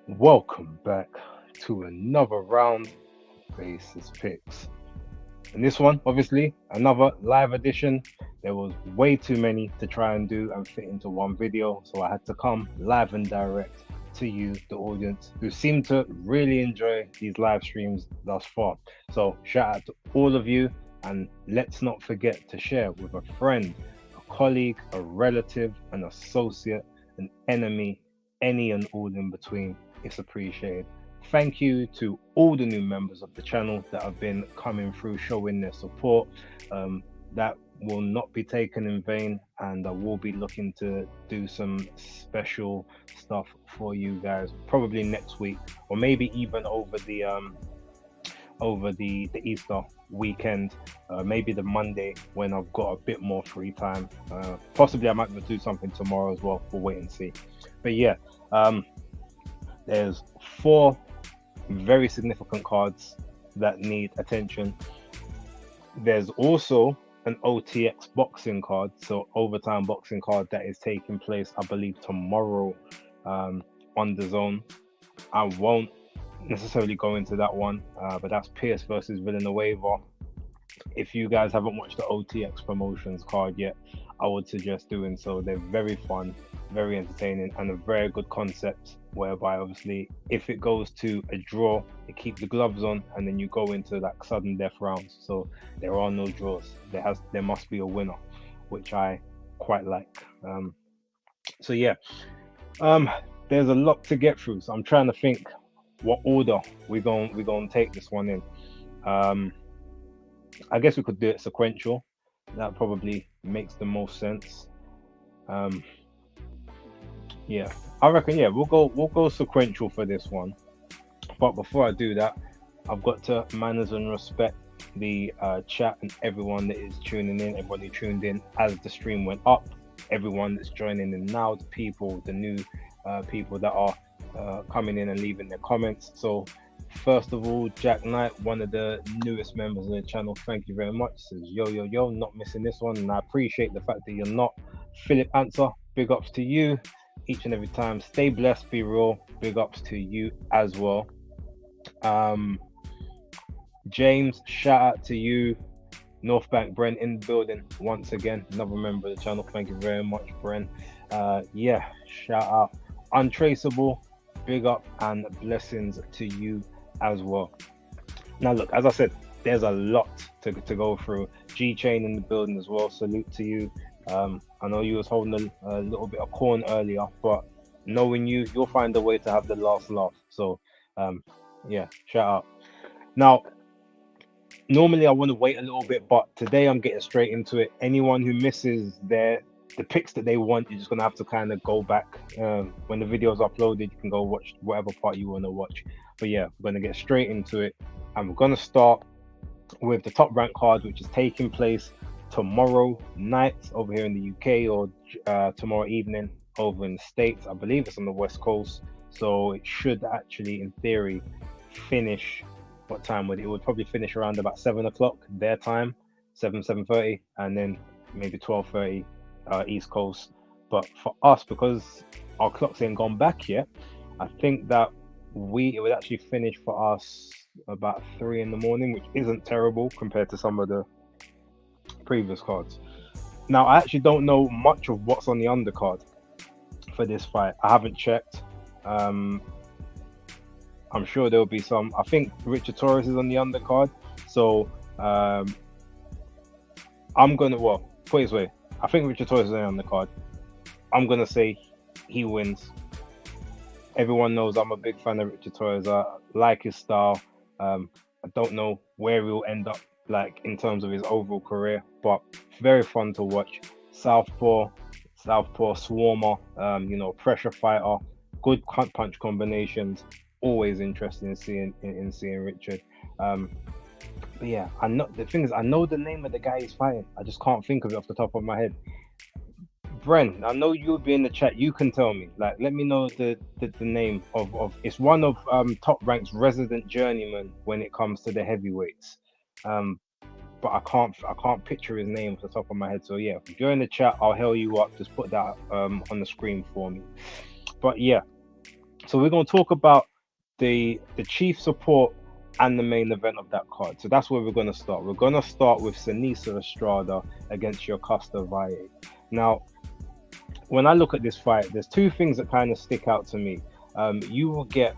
Welcome back to another round of Basis Picks. And this one, obviously, another live edition. There was way too many to try and do and fit into one video, so I had to come live and direct to you, the audience, who seem to really enjoy these live streams thus far. So, shout out to all of you, and let's not forget to share with a friend, a colleague, a relative, an associate, an enemy, any and all in between. It's appreciated. Thank you to all the new members of the channel that have been coming through, showing their support. That will not be taken in vain, and I will be looking to do some special stuff for you guys, probably next week, or maybe even over the Easter weekend, maybe the Monday when I've got a bit more free time. Possibly I might do something tomorrow as well. We'll wait and see. But yeah, there's four very significant cards that need attention. There's also an OTX boxing card, so overtime boxing card that is taking place, I believe, tomorrow on the zone. I won't necessarily go into that one, but that's Pierce versus Villanueva. If you guys haven't watched the OTX promotions card yet, I would suggest doing so. They're very fun, very entertaining, and a very good concept. Whereby, obviously, if it goes to a draw, you keep the gloves on, and then you go into like sudden death rounds. So there are no draws. There must be a winner, which I quite like. So yeah, um, there's a lot to get through. So I'm trying to think what order we're gonna take this one in. Um, I guess we could do it sequential. That probably makes the most sense. Um, yeah, I reckon. Yeah, we'll go sequential for this one. But before I do that, I've got to manners and respect the chat and everyone that is tuning in. Everybody tuned in as the stream went up. Everyone that's joining in now, the new people that are coming in and leaving their comments. So first of all, Jack Knight, one of the newest members of the channel, thank you very much. Says yo yo yo, not missing this one, and I appreciate the fact that you're not. Philip Answer, big ups to you each and every time. Stay blessed, be real. Big ups to you as well. Um, James, shout out to you. North Bank Bren in the building once again. Another member of the channel. Thank you very much, Bren. Yeah, shout out. Untraceable, big up and blessings to you as well. Now, look, as I said, there's a lot to go through. G Chain in the building as well. Salute to you. I know you was holding a little bit of corn earlier, but knowing you, you'll find a way to have the last laugh. So, yeah, shout out. Now, normally I want to wait a little bit, but today I'm getting straight into it. Anyone who misses the picks that they want, you're just gonna have to kind of go back. When the video's uploaded, you can go watch whatever part you want to watch. But yeah, we're gonna get straight into it, and we're gonna start with the top rank card, which is taking place tomorrow night over here in the UK, or tomorrow evening over in the States. I believe it's on the West Coast, so it should actually, in theory, finish. What time would it? It would probably finish around about 7 o'clock their time, 7:30, and then maybe 12:30 East Coast. But for us, because our clocks ain't gone back yet, I think that it would actually finish for us about 3 in the morning, which isn't terrible compared to some of the previous cards. Now, I actually don't know much of what's on the undercard for this fight. I haven't checked. I'm sure there'll be some. I think Richard Torres is on the undercard, so I'm gonna put it this way. I think Richard Torres is on the undercard. I'm gonna say he wins. Everyone knows I'm a big fan of Richard Torres. I like his style. I don't know where he'll end up, like in terms of his overall career, but very fun to watch. Southpaw swarmer, pressure fighter, good punch combinations. Always interested in seeing Richard. But yeah, the thing is, I know the name of the guy he's fighting. I just can't think of it off the top of my head. Bren, I know you'll be in the chat. You can tell me. Like, let me know the name of. It's one of Top Rank's resident journeyman when it comes to the heavyweights. But I can't picture his name off the top of my head. So yeah, if you're in the chat, I'll hail you up. Just put that on the screen for me. But yeah, So we're going to talk about the chief support and the main event of that card. So that's where we're going to start. We're going to start with Sinisa Estrada against Yokasta Valle. Now, when I look at this fight, there's two things that kind of stick out to me. You will get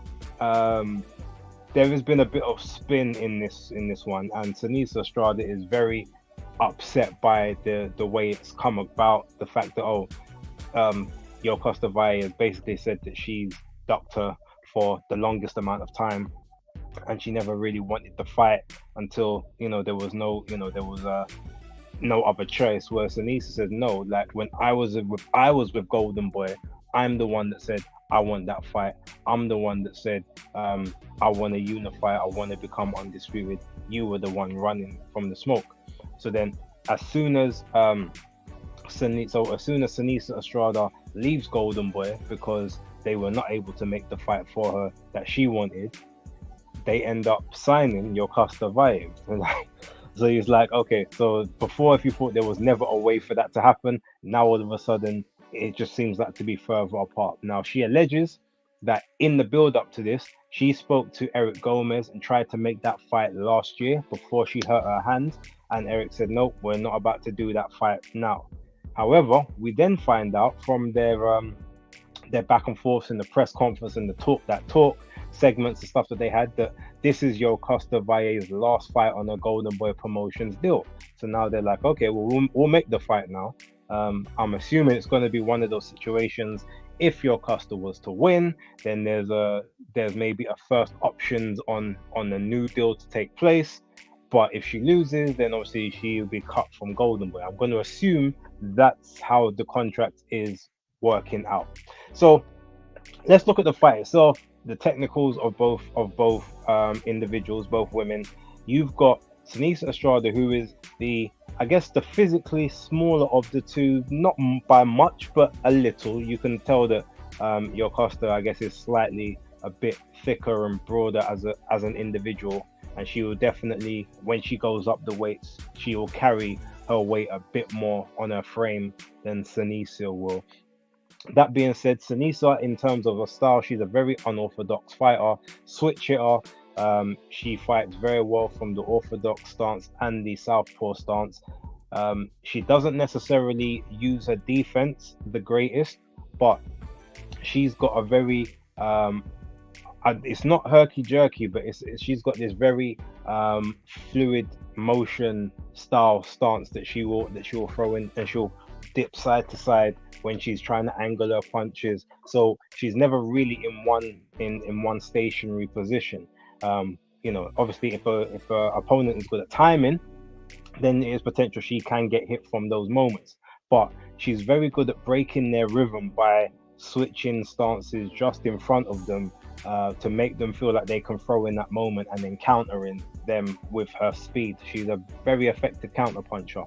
there has been a bit of spin in this one, and Sinisa Estrada is very upset by the way it's come about. The fact that Yokasta Valle has basically said that she's ducked her for the longest amount of time, and she never really wanted the fight until there was no other choice. Whereas Anissa said no. Like when I was with Golden Boy, I'm the one that said I want that fight. I'm the one that said I want to unify. I want to become undisputed. You were the one running from the smoke. So then, as soon as Sinisa Estrada leaves Golden Boy because they were not able to make the fight for her that she wanted, they end up signing Yokasta Valle. So he's like, okay, so before, if you thought there was never a way for that to happen, now all of a sudden it just seems like to be further apart. Now she alleges that in the build up to this, she spoke to Eric Gomez and tried to make that fight last year before she hurt her hand, and Eric said, nope, we're not about to do that fight now. However, we then find out from their back and forth in the press conference and the talk segments and stuff that they had, that this is Yokasta Valle's last fight on a Golden Boy Promotions deal. So now they're like, okay, well, we'll make the fight now. I'm assuming it's going to be one of those situations. If Yokasta was to win, then there's maybe a first options on a new deal to take place. But if she loses, then obviously she will be cut from Golden Boy. I'm going to assume that's how the contract is working out. So let's look at the fight itself, the technicals of both individuals, both women. You've got Sinisa Estrada, who is the physically smaller of the two, not by much, but a little. You can tell that Yokasta, I guess, is slightly a bit thicker and broader as an individual, and she will definitely, when she goes up the weights, she will carry her weight a bit more on her frame than Sinisa will. That being said, Sinisa, in terms of her style, she's a very unorthodox fighter, switch hitter. She fights very well from the orthodox stance and the southpaw stance. She doesn't necessarily use her defense the greatest, but she's got a very it's not herky jerky, but she's got this very fluid motion style stance that she will throw in, and she'll dip side to side when she's trying to angle her punches. So she's never really in one stationary position. Obviously, if a opponent is good at timing, then it is potential she can get hit from those moments. But she's very good at breaking their rhythm by switching stances just in front of them to make them feel like they can throw in that moment, and then countering them with her speed. She's a very effective counter puncher.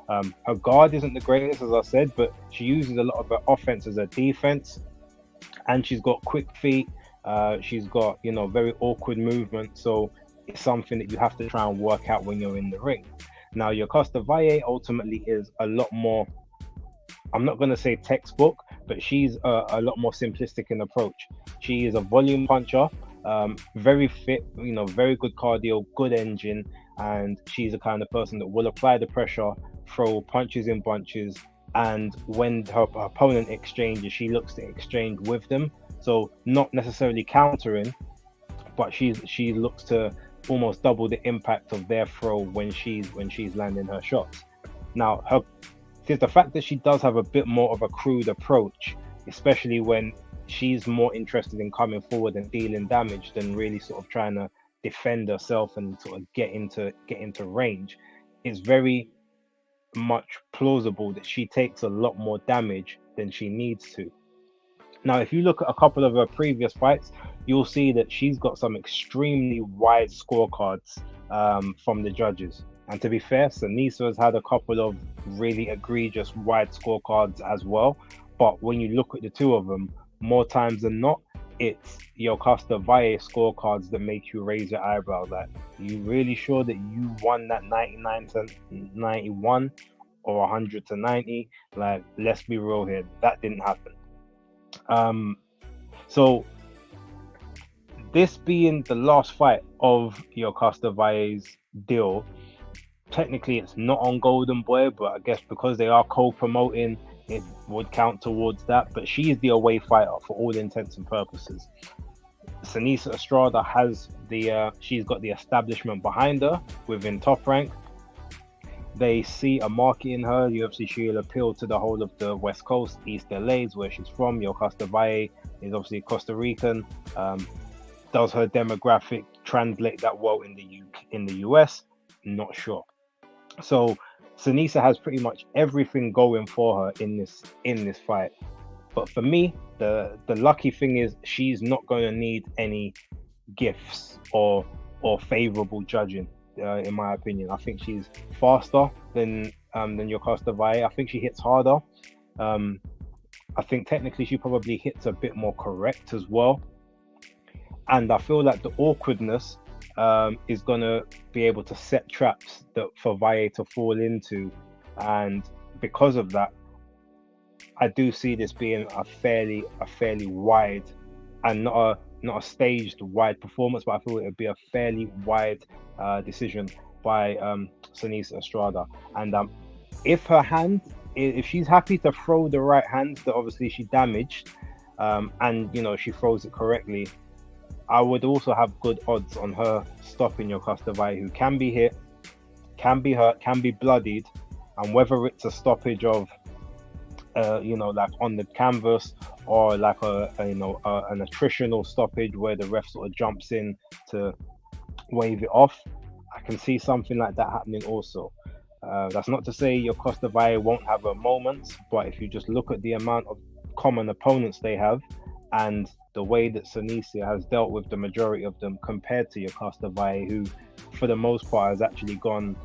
Her guard isn't the greatest, as I said, but she uses a lot of her offense as a defense, and she's got quick feet. She's got very awkward movement, so it's something that you have to try and work out when you're in the ring. Now, Yokasta Valle ultimately is a lot more, I'm not going to say textbook, but she's a lot more simplistic in approach. She is a volume puncher, very fit, very good cardio, good engine, and she's the kind of person that will apply the pressure, throw punches in bunches, and when her opponent exchanges, she looks to exchange with them. So not necessarily countering, but she looks to almost double the impact of their throw when she's landing her shots. Now, the fact that she does have a bit more of a crude approach, especially when she's more interested in coming forward and dealing damage than really sort of trying to defend herself and sort of get into range, it's very much plausible that she takes a lot more damage than she needs to. Now, if you look at a couple of her previous fights, you'll see that she's got some extremely wide scorecards from the judges. And to be fair, Sinisa has had a couple of really egregious wide scorecards as well. But when you look at the two of them, more times than not, it's Yokasta Valle scorecards that make you raise your eyebrows. Like, are you really sure that you won that 99 to 91 or 100 to 90? Like, let's be real here, that didn't happen. So this being the last fight of Yokasta Vae's deal, technically it's not on Golden Boy, but I guess because they are co-promoting, it would count towards that. But she is the away fighter for all intents and purposes. Seniesa Estrada has she's got the establishment behind her within Top Rank. They see a market in her. UFC she'll appeal to the whole of the West Coast. East LA is where she's from. Yokasta Vae is obviously Costa Rican. Does her demographic translate that well in the US? Not sure. So Seniesa has pretty much everything going for her in this fight. But for me, the lucky thing is she's not going to need any gifts or favorable judging. In my opinion, I think she's faster than Yokasta Vae. I think she hits harder. I think technically she probably hits a bit more correct as well. And I feel like the awkwardness is gonna be able to set traps that for Vae to fall into, and because of that, I do see this being a fairly wide, and not a staged wide performance, but I feel it would be a fairly wide decision by Seniesa Estrada. And if she's happy to throw the right hand that obviously she damaged, and she throws it correctly, I would also have good odds on her stopping Yokasta Vae, who can be hit, can be hurt, can be bloodied, and whether it's a stoppage of like on the canvas, or like an attritional stoppage where the ref sort of jumps in to wave it off, I can see something like that happening also. That's not to say Yokasta Vae won't have her moments, but if you just look at the amount of common opponents they have and the way that Seniesa has dealt with the majority of them compared to Yokasta Vae, who for the most part has actually gone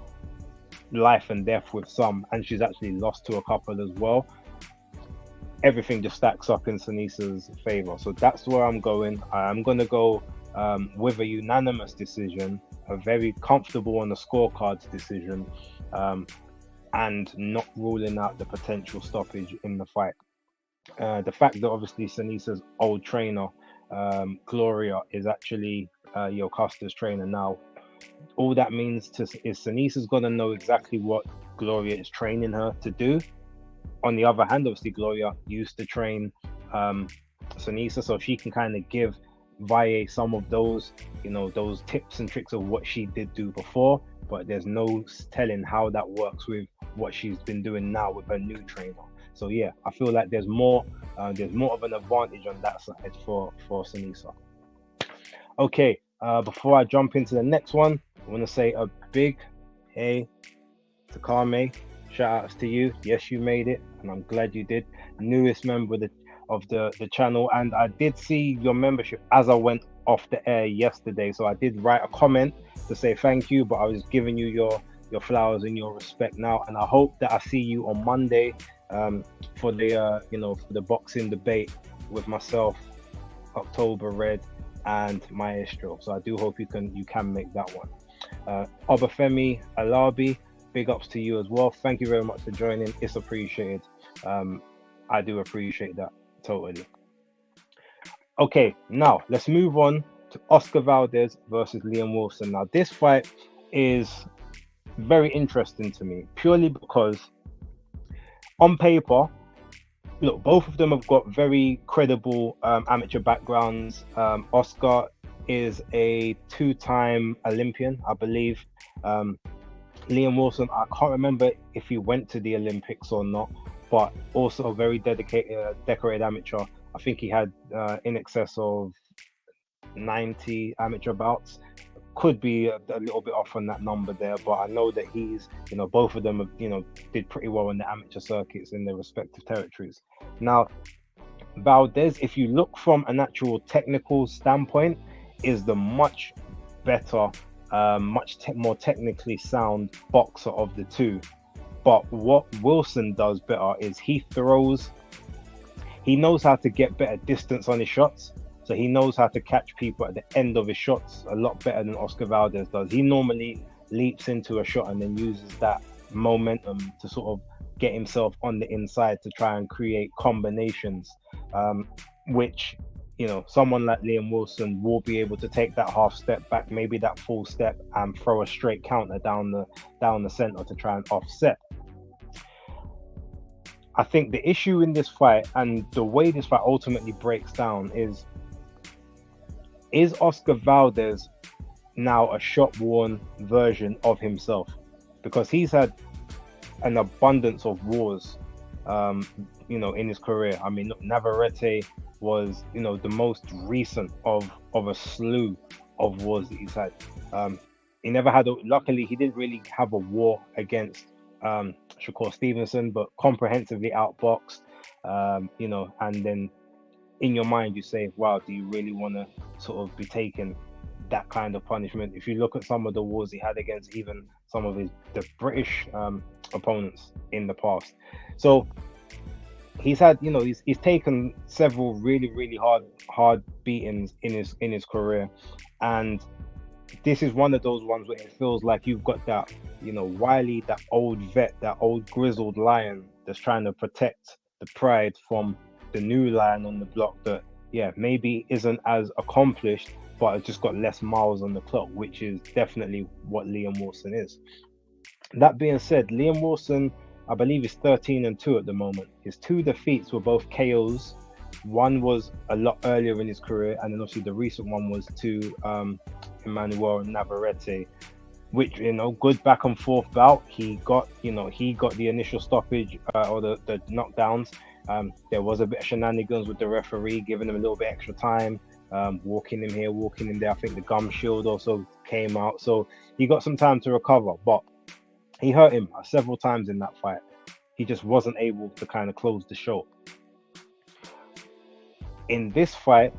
life and death with some, and she's actually lost to a couple as well, everything just stacks up in Senesa's favor. So that's where I'm going. I'm going to go with a unanimous decision, a very comfortable on the scorecards decision, and not ruling out the potential stoppage in the fight. The fact that obviously Senesa's old trainer, Gloria, is actually Yokasta's trainer now, all that means is Senesa's going to know exactly what Gloria is training her to do. On the other hand, obviously Gloria used to train Seniesa, so she can kind of give Vae some of those, those tips and tricks of what she did do before, but there's no telling how that works with what she's been doing now with her new trainer. So yeah, I feel like there's more of an advantage on that side for Seniesa. Okay, before I jump into the next one, I want to say a big hey to Kame. Shout outs to you. Yes, you made it, and I'm glad you did. Newest member of the channel, and I did see your membership as I went off the air yesterday, so I did write a comment to say thank you, but I was giving you your flowers and your respect now, and I hope that I see you on Monday for the for the boxing debate with myself, October Red, and Maestro. So I do hope you can make that one. Obafemi Alabi, big ups to you as well. Thank you very much for joining. It's appreciated. I do appreciate that totally. Okay, now let's move on to Oscar Valdez versus Liam Wilson. Now this fight is very interesting to me, purely because on paper, look, both of them have got very credible amateur backgrounds. Oscar is a two-time Olympian, I believe. Liam Wilson, I can't remember if he went to the Olympics or not, but also a very decorated amateur. I think he had in excess of 90 amateur bouts. Could be a little bit off on that number there, but I know that he's, both of them, did pretty well in the amateur circuits in their respective territories. Now, Valdez, if you look from an actual technical standpoint, is the much better, more technically sound boxer of the two. But what Wilson does better is he knows how to get better distance on his shots. So he knows how to catch people at the end of his shots a lot better than Oscar Valdez does. He normally leaps into a shot and then uses that momentum to sort of get himself on the inside to try and create combinations, which someone like Liam Wilson will be able to take that half step back, maybe that full step, and throw a straight counter down the center to try and offset. I think the issue in this fight and the way this fight ultimately breaks down is Oscar Valdez now a shot-worn version of himself? Because he's had an abundance of wars, in his career. I mean, Navarrete was, the most recent of a slew of wars that he's had. He never had, luckily, he didn't really have a war against Shakur Stevenson, but comprehensively outboxed, and then in your mind you say, wow, do you really want to sort of be taking that kind of punishment? If you look at some of the wars he had against even some of the British opponents in the past. So he's had, he's taken several really, really hard beatings in his career, and this is one of those ones where it feels like you've got that, Wiley, that old vet, that old grizzled lion that's trying to protect the pride from the new lion on the block that, maybe isn't as accomplished, but has just got less miles on the clock, which is definitely what Liam Wilson is. That being said, Liam Wilson, I believe, is 13-2 at the moment. His 2 defeats were both KOs. One was a lot earlier in his career, and then obviously the recent one was to Emmanuel Navarrete, which, good back and forth bout. He got the initial stoppage or the knockdowns. There was a bit of shenanigans with the referee, giving him a little bit extra time, walking him here, walking him there. I think the gum shield also came out, so he got some time to recover, but he hurt him several times in that fight. He just wasn't able to kind of close the show. In this fight,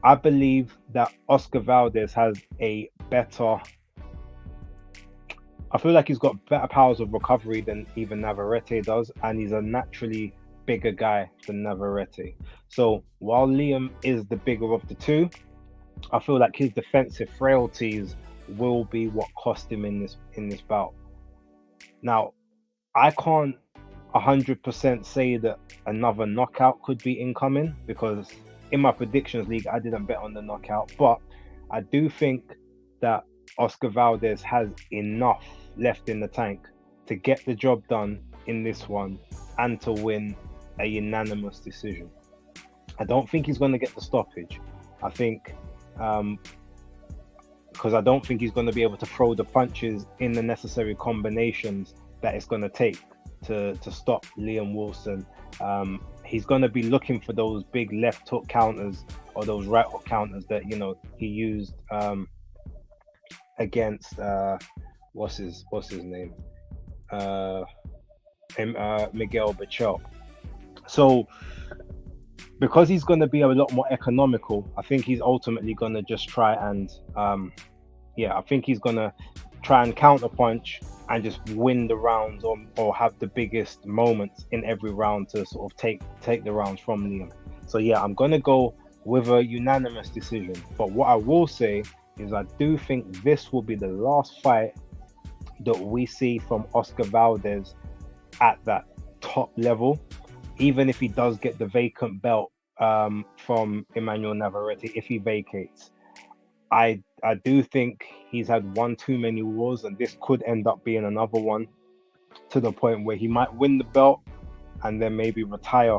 I believe that Oscar Valdez has a better... I feel like he's got better powers of recovery than even Navarrete does, and he's a naturally bigger guy than Navarrete. So while Liam is the bigger of the two, I feel like his defensive frailties will be what cost him in this bout. Now, I can't 100% say that another knockout could be incoming, because in my predictions league I didn't bet on the knockout, but I do think that Oscar Valdez has enough left in the tank to get the job done in this one and to win a unanimous decision. I don't think he's going to get the stoppage. I think because I don't think he's going to be able to throw the punches in the necessary combinations that it's going to take to stop Liam Wilson. He's going to be looking for those big left hook counters or those right hook counters that he used against what's his name, Miguel Bichel. So because he's going to be a lot more economical, I think he's ultimately going to just try and I think he's going to try and counterpunch and just win the rounds or have the biggest moments in every round to sort of take the rounds from Liam. So I'm going to go with a unanimous decision. But what I will say is I do think this will be the last fight that we see from Oscar Valdez at that top level, even if he does get the vacant belt from Emmanuel Navarrete, if he vacates. I do think he's had one too many wars, and this could end up being another one, to the point where he might win the belt and then maybe retire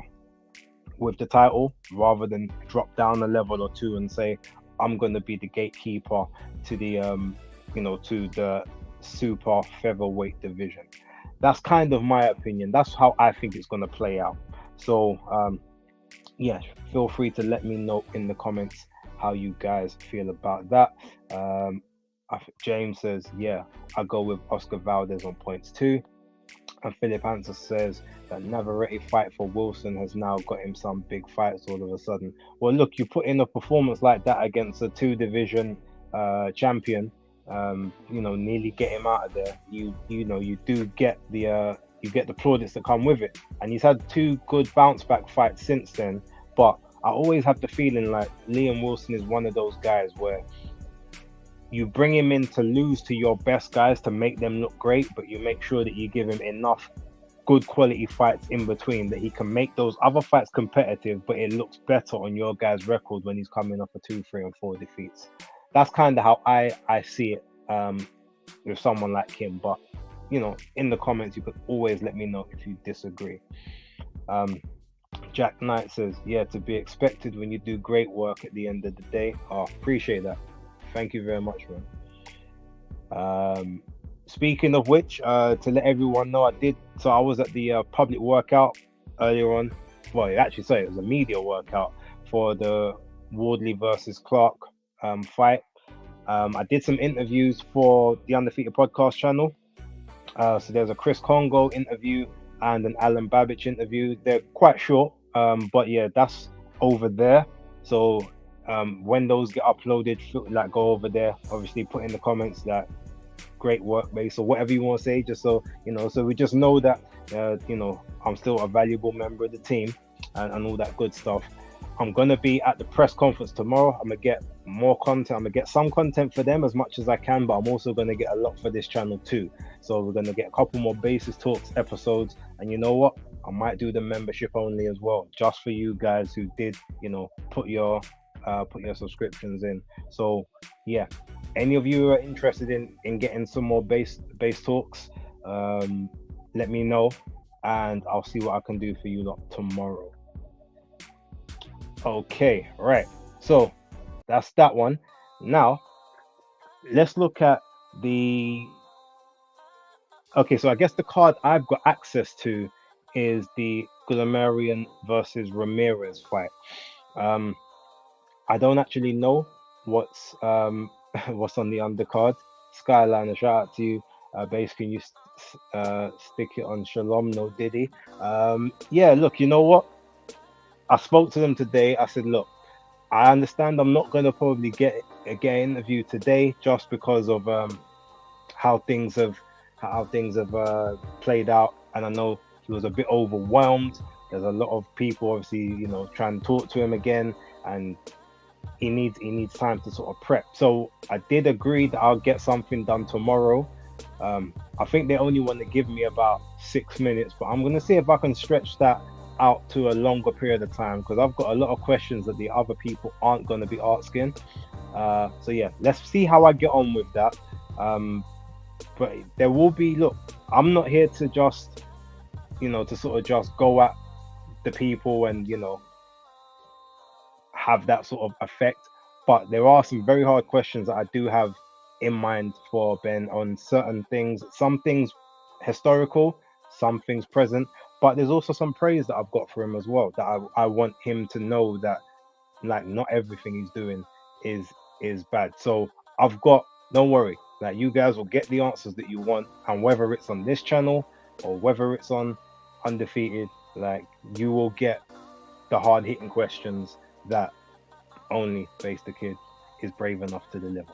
with the title, rather than drop down a level or two and say, I'm going to be the gatekeeper to the to the super featherweight division. That's kind of my opinion. That's how I think it's going to play out. So feel free to let me know in the comments how you guys feel about that. James says, I go with Oscar Valdez on points too. And Philip Hanser says that Navarrete fight for Wilson has now got him some big fights all of a sudden. Well, look, you put in a performance like that against a 2-division champion, nearly get him out of there. You do get the plaudits that come with it. And he's had 2 good bounce back fights since then. But I always have the feeling like Liam Wilson is one of those guys where you bring him in to lose to your best guys to make them look great, but you make sure that you give him enough good quality fights in between, that he can make those other fights competitive, but it looks better on your guy's record when he's coming off a 2, 3, and 4 defeats. That's kind of how I see it with someone like him. But in the comments, you could always let me know if you disagree. Jack Knight says, yeah, to be expected when you do great work at the end of the day. Oh, appreciate that. Thank you very much, man. Speaking of which, to let everyone know, I was at the public workout earlier on. Well, it was a media workout for the Wardley versus Clark fight. I did some interviews for the Undefeated podcast channel. So there's a Chris Congo interview and an Alan Babbage interview. They're quite short, but yeah, that's over there. So when those get uploaded, go over there. Obviously, put in the comments that great work, mate. So whatever you want to say, just so so we just know that I'm still a valuable member of the team and all that good stuff. I'm gonna be at the press conference tomorrow. I'm gonna get more content. I'm gonna get some content for them as much as I can, but I'm also gonna get a lot for this channel too. So we're gonna get a couple more Basis Talks episodes, and you know what? I might do the membership only as well, just for you guys who did, put your subscriptions in. So yeah, any of you who are interested in getting some more base talks, let me know, and I'll see what I can do for you lot tomorrow. Okay, right. So that's that one. Now let's look at the. Okay, so I guess the card I've got access to is the Glamarian versus Ramirez fight. I don't actually know what's on the undercard. Skyline, a shout out to you. Basically, you stick it on Shalom, no Diddy. Yeah, look, you know what? I spoke to them today. I said, look, I understand I'm not going to probably get an interview today just because of how things have played out, and I know he was a bit overwhelmed. There's a lot of people obviously trying to talk to him again, and he needs time to sort of prep. So I did agree that I'll get something done tomorrow. I think they only want to give me about 6 minutes, but I'm going to see if I can stretch that out to a longer period of time, because I've got a lot of questions that the other people aren't going to be asking. So yeah, let's see how I get on with that. But there will be, look, I'm not here to just to sort of just go at the people and have that sort of effect, but there are some very hard questions that I do have in mind for Ben on certain things, some things historical, some things present, but there's also some praise that I've got for him as well, that I want him to know that not everything he's doing is bad. So don't worry, you guys will get the answers that you want, and whether it's on this channel or whether it's on Undefeated, you will get the hard hitting questions that only Face the Kid is brave enough to deliver.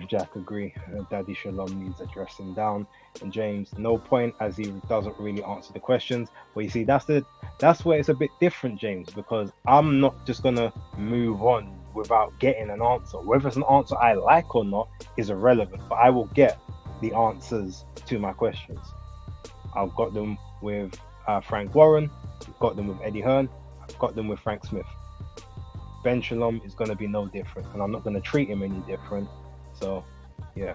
Jack, agree. Daddy Shalom needs addressing down. And James, no point, as he doesn't really answer the questions. But you see, that's where it's a bit different, James, because I'm not just gonna move on without getting an answer. Whether it's an answer I like or not is irrelevant, but I will get the answers to my questions. I've got them with Frank Warren, I've got them with Eddie Hearn, I've got them with Frank Smith. Ben Shalom is going to be no different, and I'm not going to treat him any different. So, yeah.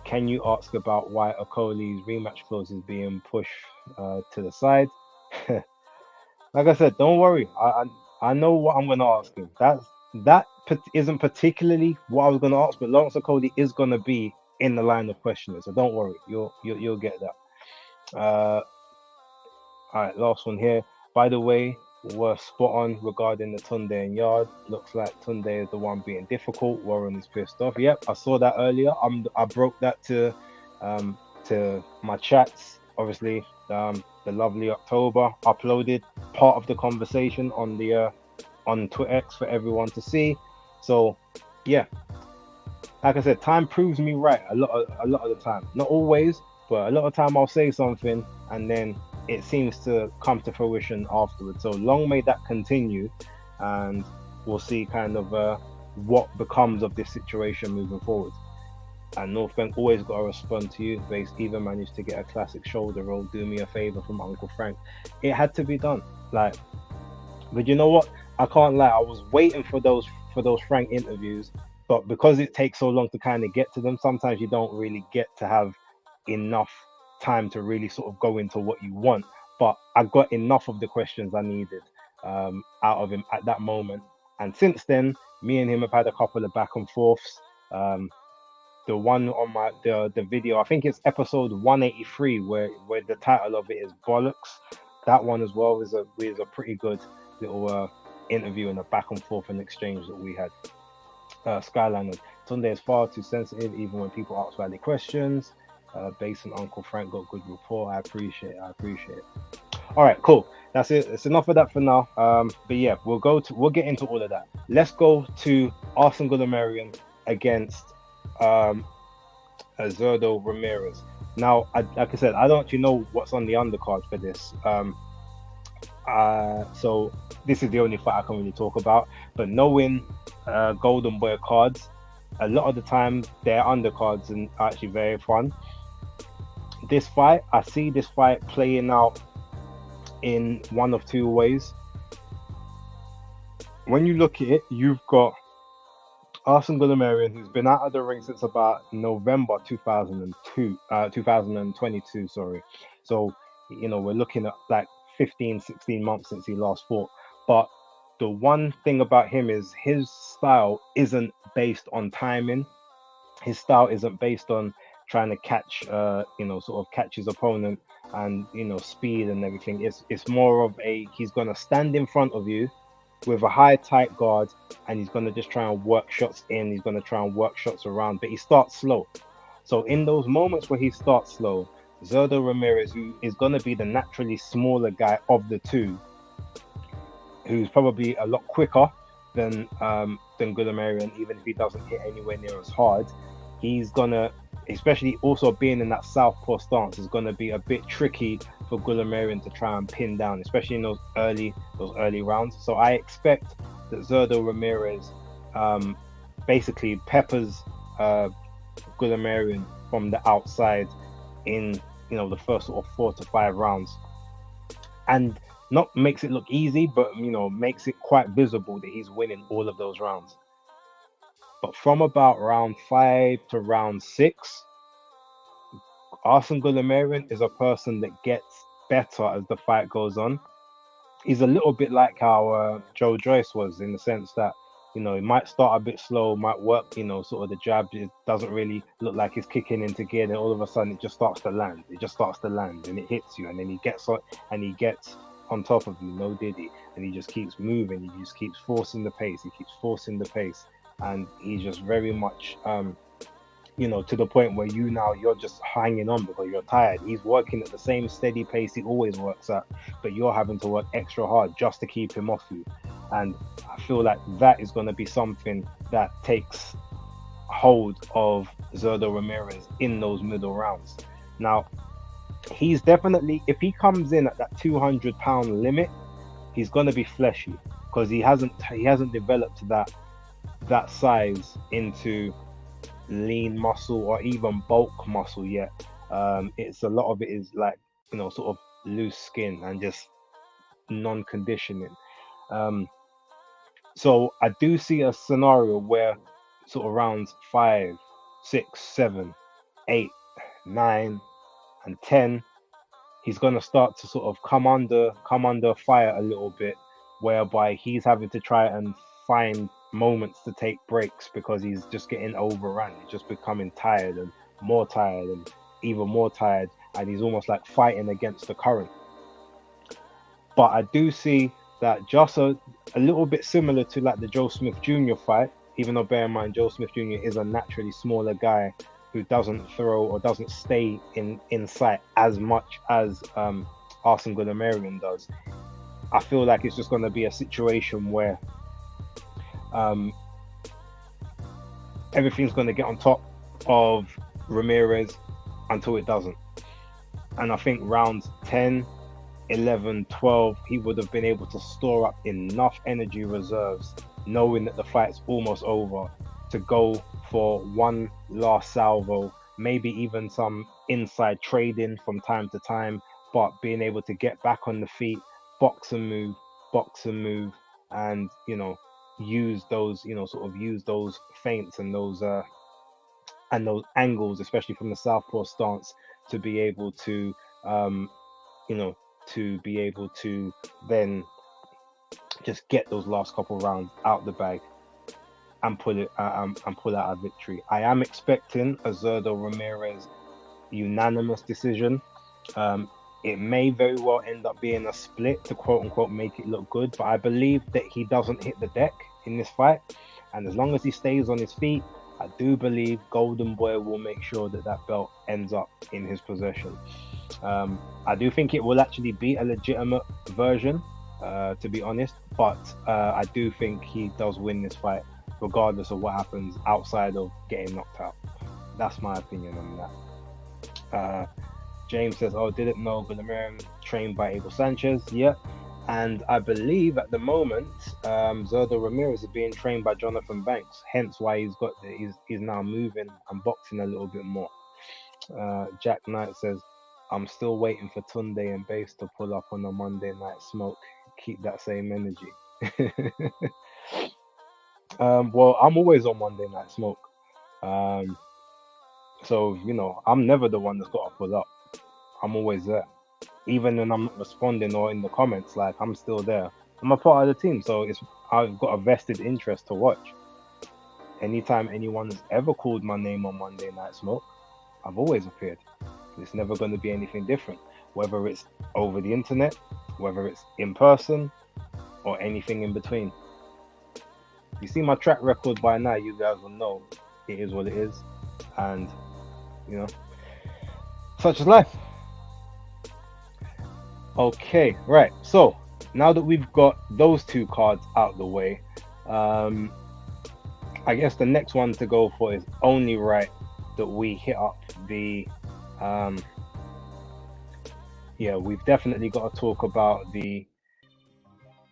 Can you ask about why Okoli's rematch clause is being pushed to the side? Like I said, don't worry. I know what I'm going to ask him. That isn't particularly what I was going to ask, but Lawrence Okoli is going to be in the line of questioning, so don't worry. You'll get that. All right, last one here. By the way, we're spot on regarding the Tunde and Yard. Looks like Tunde is the one being difficult. Warren is pissed off. Yep, I saw that earlier. I broke that to my chats. Obviously, the lovely October uploaded part of the conversation on the on Twitter for everyone to see. So yeah, like I said, time proves me right a lot of the time. Not always, but a lot of time I'll say something and then it seems to come to fruition afterwards. So long may that continue, and we'll see kind of what becomes of this situation moving forward. And North Bank always got to respond to you. They even managed to get a classic shoulder roll, do me a favor from Uncle Frank. It had to be done. Like, but you know what? I can't lie. I was waiting for those Frank interviews, but because it takes so long to kind of get to them, sometimes you don't really get to have enough time to really sort of go into what you want. But I got enough of the questions I needed out of him at that moment. And since then, me and him have had a couple of back and forths. Um, the one on the video, I think it's episode 183, where the title of it is Bollocks. That one as well is a pretty good little interview and a back and forth and exchange that we had. Skyliners. Sunday is far too sensitive, even when people ask valid questions. Base and Uncle Frank got good rapport. I appreciate it. All right, cool. That's it. It's enough of that for now. But yeah, we'll get into all of that. Let's go to Arsene Goulamirian against Zurdo Ramirez. Now, like I said, I don't actually know what's on the undercard for this. So this is the only fight I can really talk about. But knowing Golden Boy cards, a lot of the time their undercards and are actually very fun. I see this fight playing out in one of two ways. When you look at it, you've got Arsene Goulamirian, who's been out of the ring since about November 2022, sorry. So, we're looking at like 15, 16 months since he last fought. But the one thing about him is his style isn't based on timing. His style isn't based on trying to catch, sort of catch his opponent and, speed and everything. It's more of he's going to stand in front of you with a high, tight guard, and he's going to just try and work shots in. He's going to try and work shots around, but he starts slow. So in those moments where he starts slow, Zurdo Ramirez, who is going to be the naturally smaller guy of the two, who's probably a lot quicker than Goulamirian, even if he doesn't hit anywhere near as hard, he's gonna, especially also being in that southpaw stance, is gonna be a bit tricky for Goulamirian to try and pin down, especially in those early rounds. So I expect that Zurdo Ramirez basically peppers Goulamirian from the outside in the first sort of 4 to 5 rounds, and not makes it look easy, but makes it quite visible that he's winning all of those rounds. But from about round 5 to round 6, Arsene Goulamirian is a person that gets better as the fight goes on. He's a little bit like how Joe Joyce was, in the sense that he might start a bit slow, might work, sort of the jab. It doesn't really look like he's kicking into gear. Then all of a sudden it just starts to land. And it hits you, and then he gets on top of you, no diddy, and he just keeps moving. He just keeps forcing the pace. And he's just very much to the point where you're just hanging on because you're tired. He's working at the same steady pace he always works at, but you're having to work extra hard just to keep him off you. And I feel like that is going to be something that takes hold of Zurdo Ramirez in those middle rounds. Now, he's definitely, if he comes in at that 200-pound limit, he's going to be fleshy, because he hasn't developed that size into lean muscle or even bulk muscle yet. It's a lot of it is like sort of loose skin and just non-conditioning. So I do see a scenario where sort of rounds 5, 6, 7, 8, 9, and 10, he's going to start to sort of come under fire a little bit, whereby he's having to try and find moments to take breaks because he's just getting overrun. He's just becoming tired and even more tired, and he's almost like fighting against the current. But I do see that just a little bit similar to like the Joe Smith Jr. fight, even though bear in mind Joe Smith Jr. is a naturally smaller guy who doesn't throw or doesn't stay in sight as much as Arsene Goulamirian does. I feel like it's just going to be a situation where everything's going to get on top of Ramirez until it doesn't. And I think rounds 10, 11, 12, he would have been able to store up enough energy reserves, knowing that the fight's almost over, to go for one last salvo, maybe even some inside trading from time to time, but being able to get back on the feet, box and move, box and move, and use those, sort of use those feints and those angles, especially from the southpaw stance, to be able to, um, you know, to be able to then just get those last couple rounds out the bag and pull out a victory. I am expecting a Zurdo Ramirez unanimous decision. Um, it may very well end up being a split to quote unquote make it look good, but I believe that he doesn't hit the deck in this fight, and as long as he stays on his feet, I do believe Golden Boy will make sure that that belt ends up in his possession. I do think it will actually be a legitimate version, to be honest, but I do think he does win this fight, regardless of what happens outside of getting knocked out. That's my opinion on that. James says, "Oh, didn't know Gulamarin trained by Abel Sanchez." Yeah, and I believe at the moment, Zurdo Ramirez is being trained by Jonathan Banks. Hence why he's now moving and boxing a little bit more. Jack Knight says, "I'm still waiting for Tunde and Base to pull up on a Monday Night Smoke. Keep that same energy." Well, I'm always on Monday Night Smoke. So I'm never the one that's got to pull up. I'm always there, even when I'm not responding or in the comments. Like, I'm still there. I'm a part of the team, so I've got a vested interest to watch. Anytime anyone's ever called my name on Monday Night Smoke, I've always appeared. It's never going to be anything different, whether it's over the internet, whether it's in person, or anything in between. You see my track record by now, you guys will know it is what it is, and such is life. Okay, right. So now that we've got those two cards out the way, I guess the next one to go for is only right that we hit up the we've definitely got to talk about the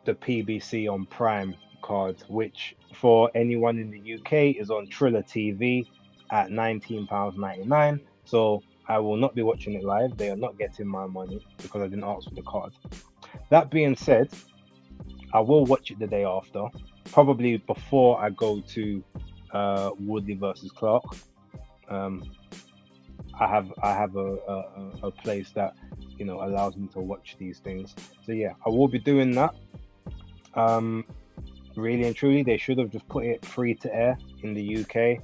PBC on Prime card, which for anyone in the UK is on Triller TV at £19.99. So I will not be watching it live. They are not getting my money because I didn't ask for the card. That being said, I will watch it the day after, probably before I go to Woodley versus Clark. I have a place that allows me to watch these things. So yeah, I will be doing that. Really and truly, they should have just put it free to air in the UK.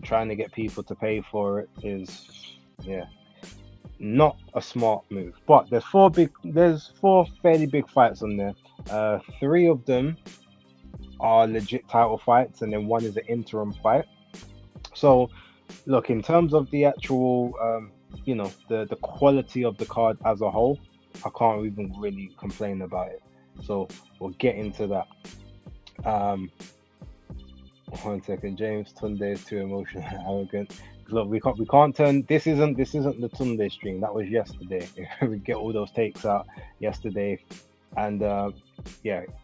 Trying to get people to pay for it is not a smart move. But there's four fairly big fights on there. 3 of them are legit title fights, and then 1 is an interim fight. So look, in terms of the actual the quality of the card as a whole, I can't even really complain about it. So we'll get into that. 1 second, James. Tunde is too emotional and arrogant. Look, we can't turn. This isn't the Tunde stream. That was yesterday. We get all those takes out yesterday, and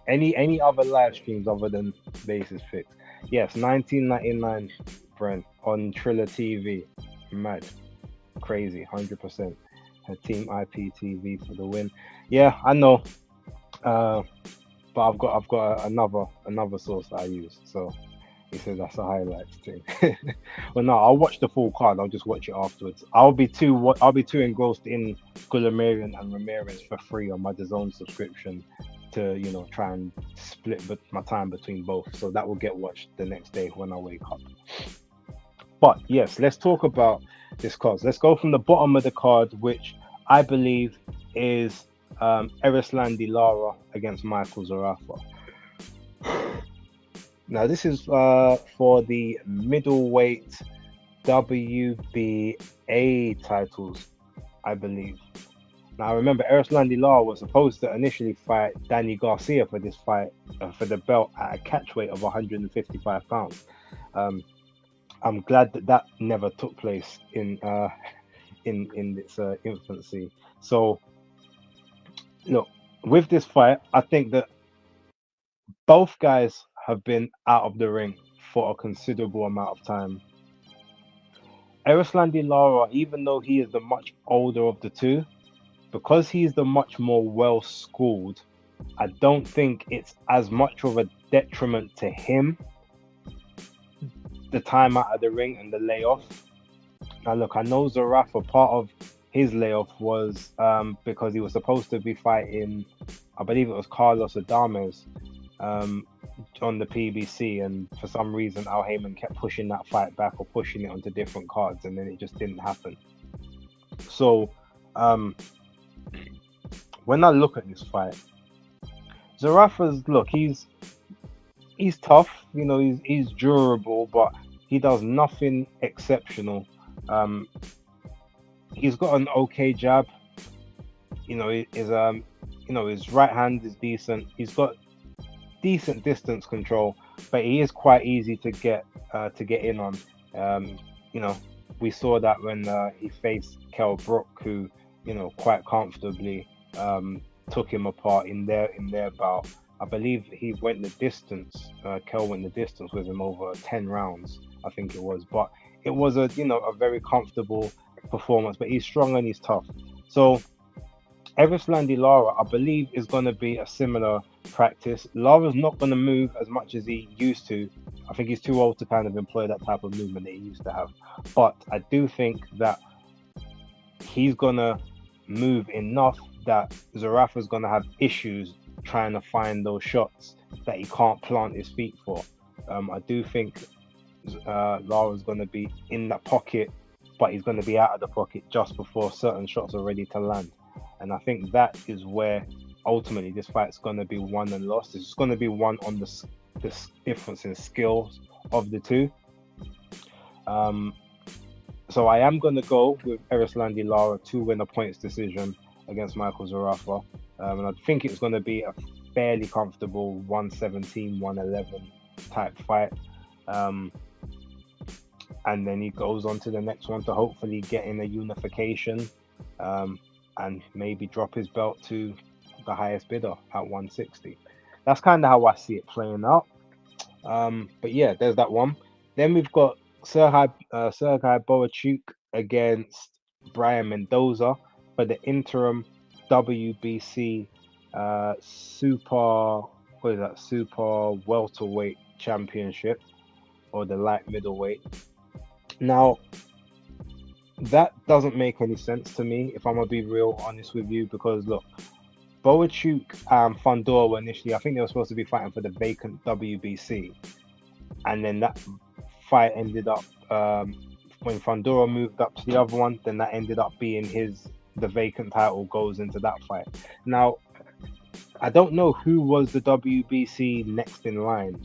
any other live streams other than Basis Fix. Yes, 1999, Brent, on Triller TV. Mad, crazy, 100%. Team IPTV for the win. Yeah, I know. But I've got another source that I use. So he says that's a highlights thing. Well, no, I'll watch the full card. I'll just watch it afterwards. I'll be too engrossed in Gulamarin and Ramirez for free on my DAZN subscription to try and split my time between both. So that will get watched the next day when I wake up. But yes, let's talk about this card. Let's go from the bottom of the card, which I believe is Erislandy Lara against Michael Zarafa. Now this is for the middleweight WBA titles, I believe. Now remember, Erislandy Lara was supposed to initially fight Danny Garcia for this fight, for the belt at a catch weight of 155 pounds. I'm glad that never took place in its infancy. So look, with this fight, I think that both guys have been out of the ring for a considerable amount of time. Erislandy Lara, even though he is the much older of the two, because he's the much more well schooled, I don't think it's as much of a detriment to him, the time out of the ring and the layoff. Now, look, I know Zerafa, part of his layoff was because he was supposed to be fighting, I believe it was Carlos Adames, on the PBC, and for some reason Al Heyman kept pushing that fight back or pushing it onto different cards, and then it just didn't happen. So, when I look at this fight, Zerafa's, look, he's tough, you know, he's durable, but he does nothing exceptional. He's got an okay jab. You know, his right hand is decent. He's got decent distance control, but he is quite easy to get in on. You know, we saw that when he faced Kell Brook, who, you know, quite comfortably took him apart in their bout. I believe he went the distance. Kell went the distance with him over 10 rounds, I think it was. But it was a very comfortable performance. But he's strong and he's tough. So Erislandy Lara, I believe, is going to be a similar practice. Lara's not going to move as much as he used to. I think he's too old to kind of employ that type of movement that he used to have. But I do think that he's going to move enough that Zerafa's going to have issues trying to find those shots that he can't plant his feet for. I do think Lara's going to be in that pocket, but he's going to be out of the pocket just before certain shots are ready to land. And I think that is where ultimately this fight's going to be won and lost. It's going to be won on the difference in skills of the two. So I am going to go with Erislandy Lara to win a points decision against Michael Zerafa. And I think it's going to be a fairly comfortable 117, 111 type fight. And then he goes on to the next one to hopefully get in a unification and maybe drop his belt to the highest bidder at 160. That's kind of how I see it playing out. But yeah, there's that one. Then we've got Sergei Boachuk against Brian Mendoza for the interim WBC super welterweight championship, or the light middleweight. Now, that doesn't make any sense to me, if I'm gonna be real honest with you, because look, Boachuk and Fundora were initially, I think they were supposed to be fighting for the vacant WBC, and then that fight ended up when Fundora moved up to the other one, then that ended up being the vacant title goes into that fight. Now, I don't know who was the WBC next in line,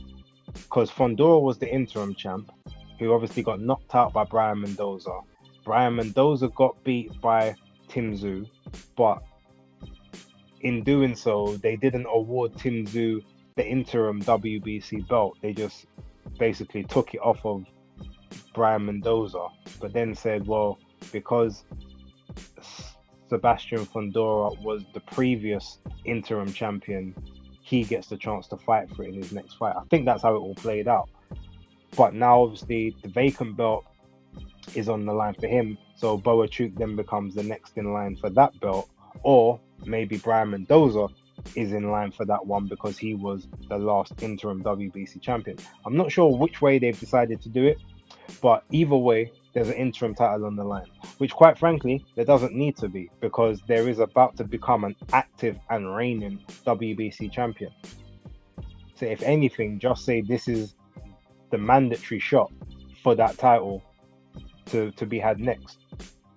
because Fundora was the interim champ, who obviously got knocked out by Brian Mendoza. Brian Mendoza got beat by Tim Tszyu, but in doing so, they didn't award Tim Tszyu the interim WBC belt. They just basically took it off of Brian Mendoza, but then said, well, because Sebastian Fundora was the previous interim champion, he gets the chance to fight for it in his next fight. I think that's how it all played out. But now, obviously, the vacant belt is on the line for him, so Boachuk then becomes the next in line for that belt, or maybe Brian Mendoza is in line for that one because he was the last interim WBC champion. I'm not sure which way they've decided to do it, but either way, there's an interim title on the line, which quite frankly, there doesn't need to be, because there is about to become an active and reigning WBC champion. So if anything, just say this is the mandatory shot for that title to be had next,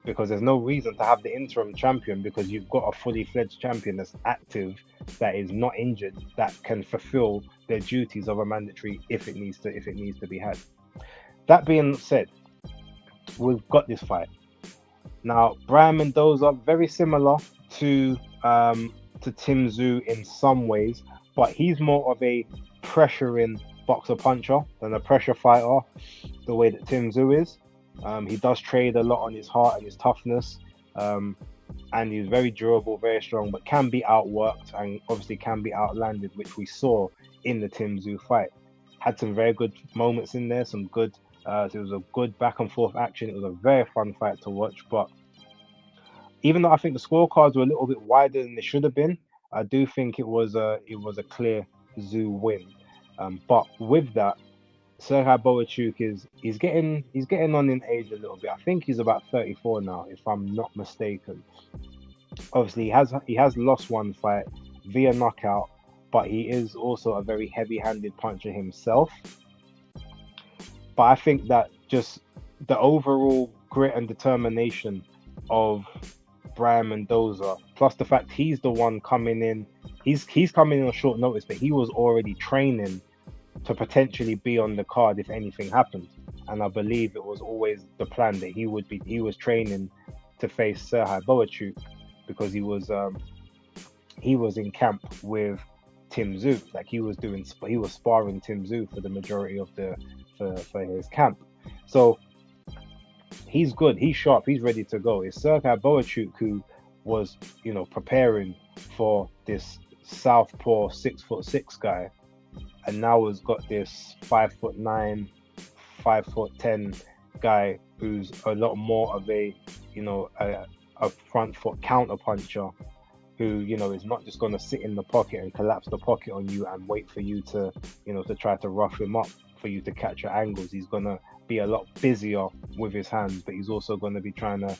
because there's no reason to have the interim champion, because you've got a fully fledged champion that's active, that is not injured, that can fulfill their duties of a mandatory if it needs to be had. That being said, we've got this fight now. Brian Mendoza, very similar to Tim Tszyu in some ways, but he's more of a pressuring boxer puncher than a pressure fighter, the way that Tim Tszyu is. He does trade a lot on his heart and his toughness, and he's very durable, very strong, but can be outworked and obviously can be outlanded, which we saw in the Tim Tszyu fight. had some very good moments in there, some good. It was a good back and forth action. It was a very fun fight to watch. But even though I think the scorecards were a little bit wider than they should have been, I do think it was a clear Zoo win. But with that, Sergei Boachuk he's getting on in age a little bit. I think he's about 34 now, if I'm not mistaken. Obviously, he has lost one fight via knockout, but he is also a very heavy-handed puncher himself. But I think that just the overall grit and determination of Brian Mendoza, plus the fact he's the one coming in, he's coming in on short notice, but he was already training to potentially be on the card if anything happened. And I believe it was always the plan that he was training to face Sergei Boachuk because he was in camp with Tim Tszyu. Like he was sparring Tim Tszyu for the majority of for his camp. So he's good, he's sharp, he's ready to go. It's Sergei Boachuk who was, preparing for this southpaw 6'6" guy, and now has got this 5'9", 5'10" guy who's a lot more of a front foot counter puncher who, is not just going to sit in the pocket and collapse the pocket on you and wait for you to, to try to rough him up for you to catch your angles. He's going to be a lot busier with his hands, but he's also going to be trying to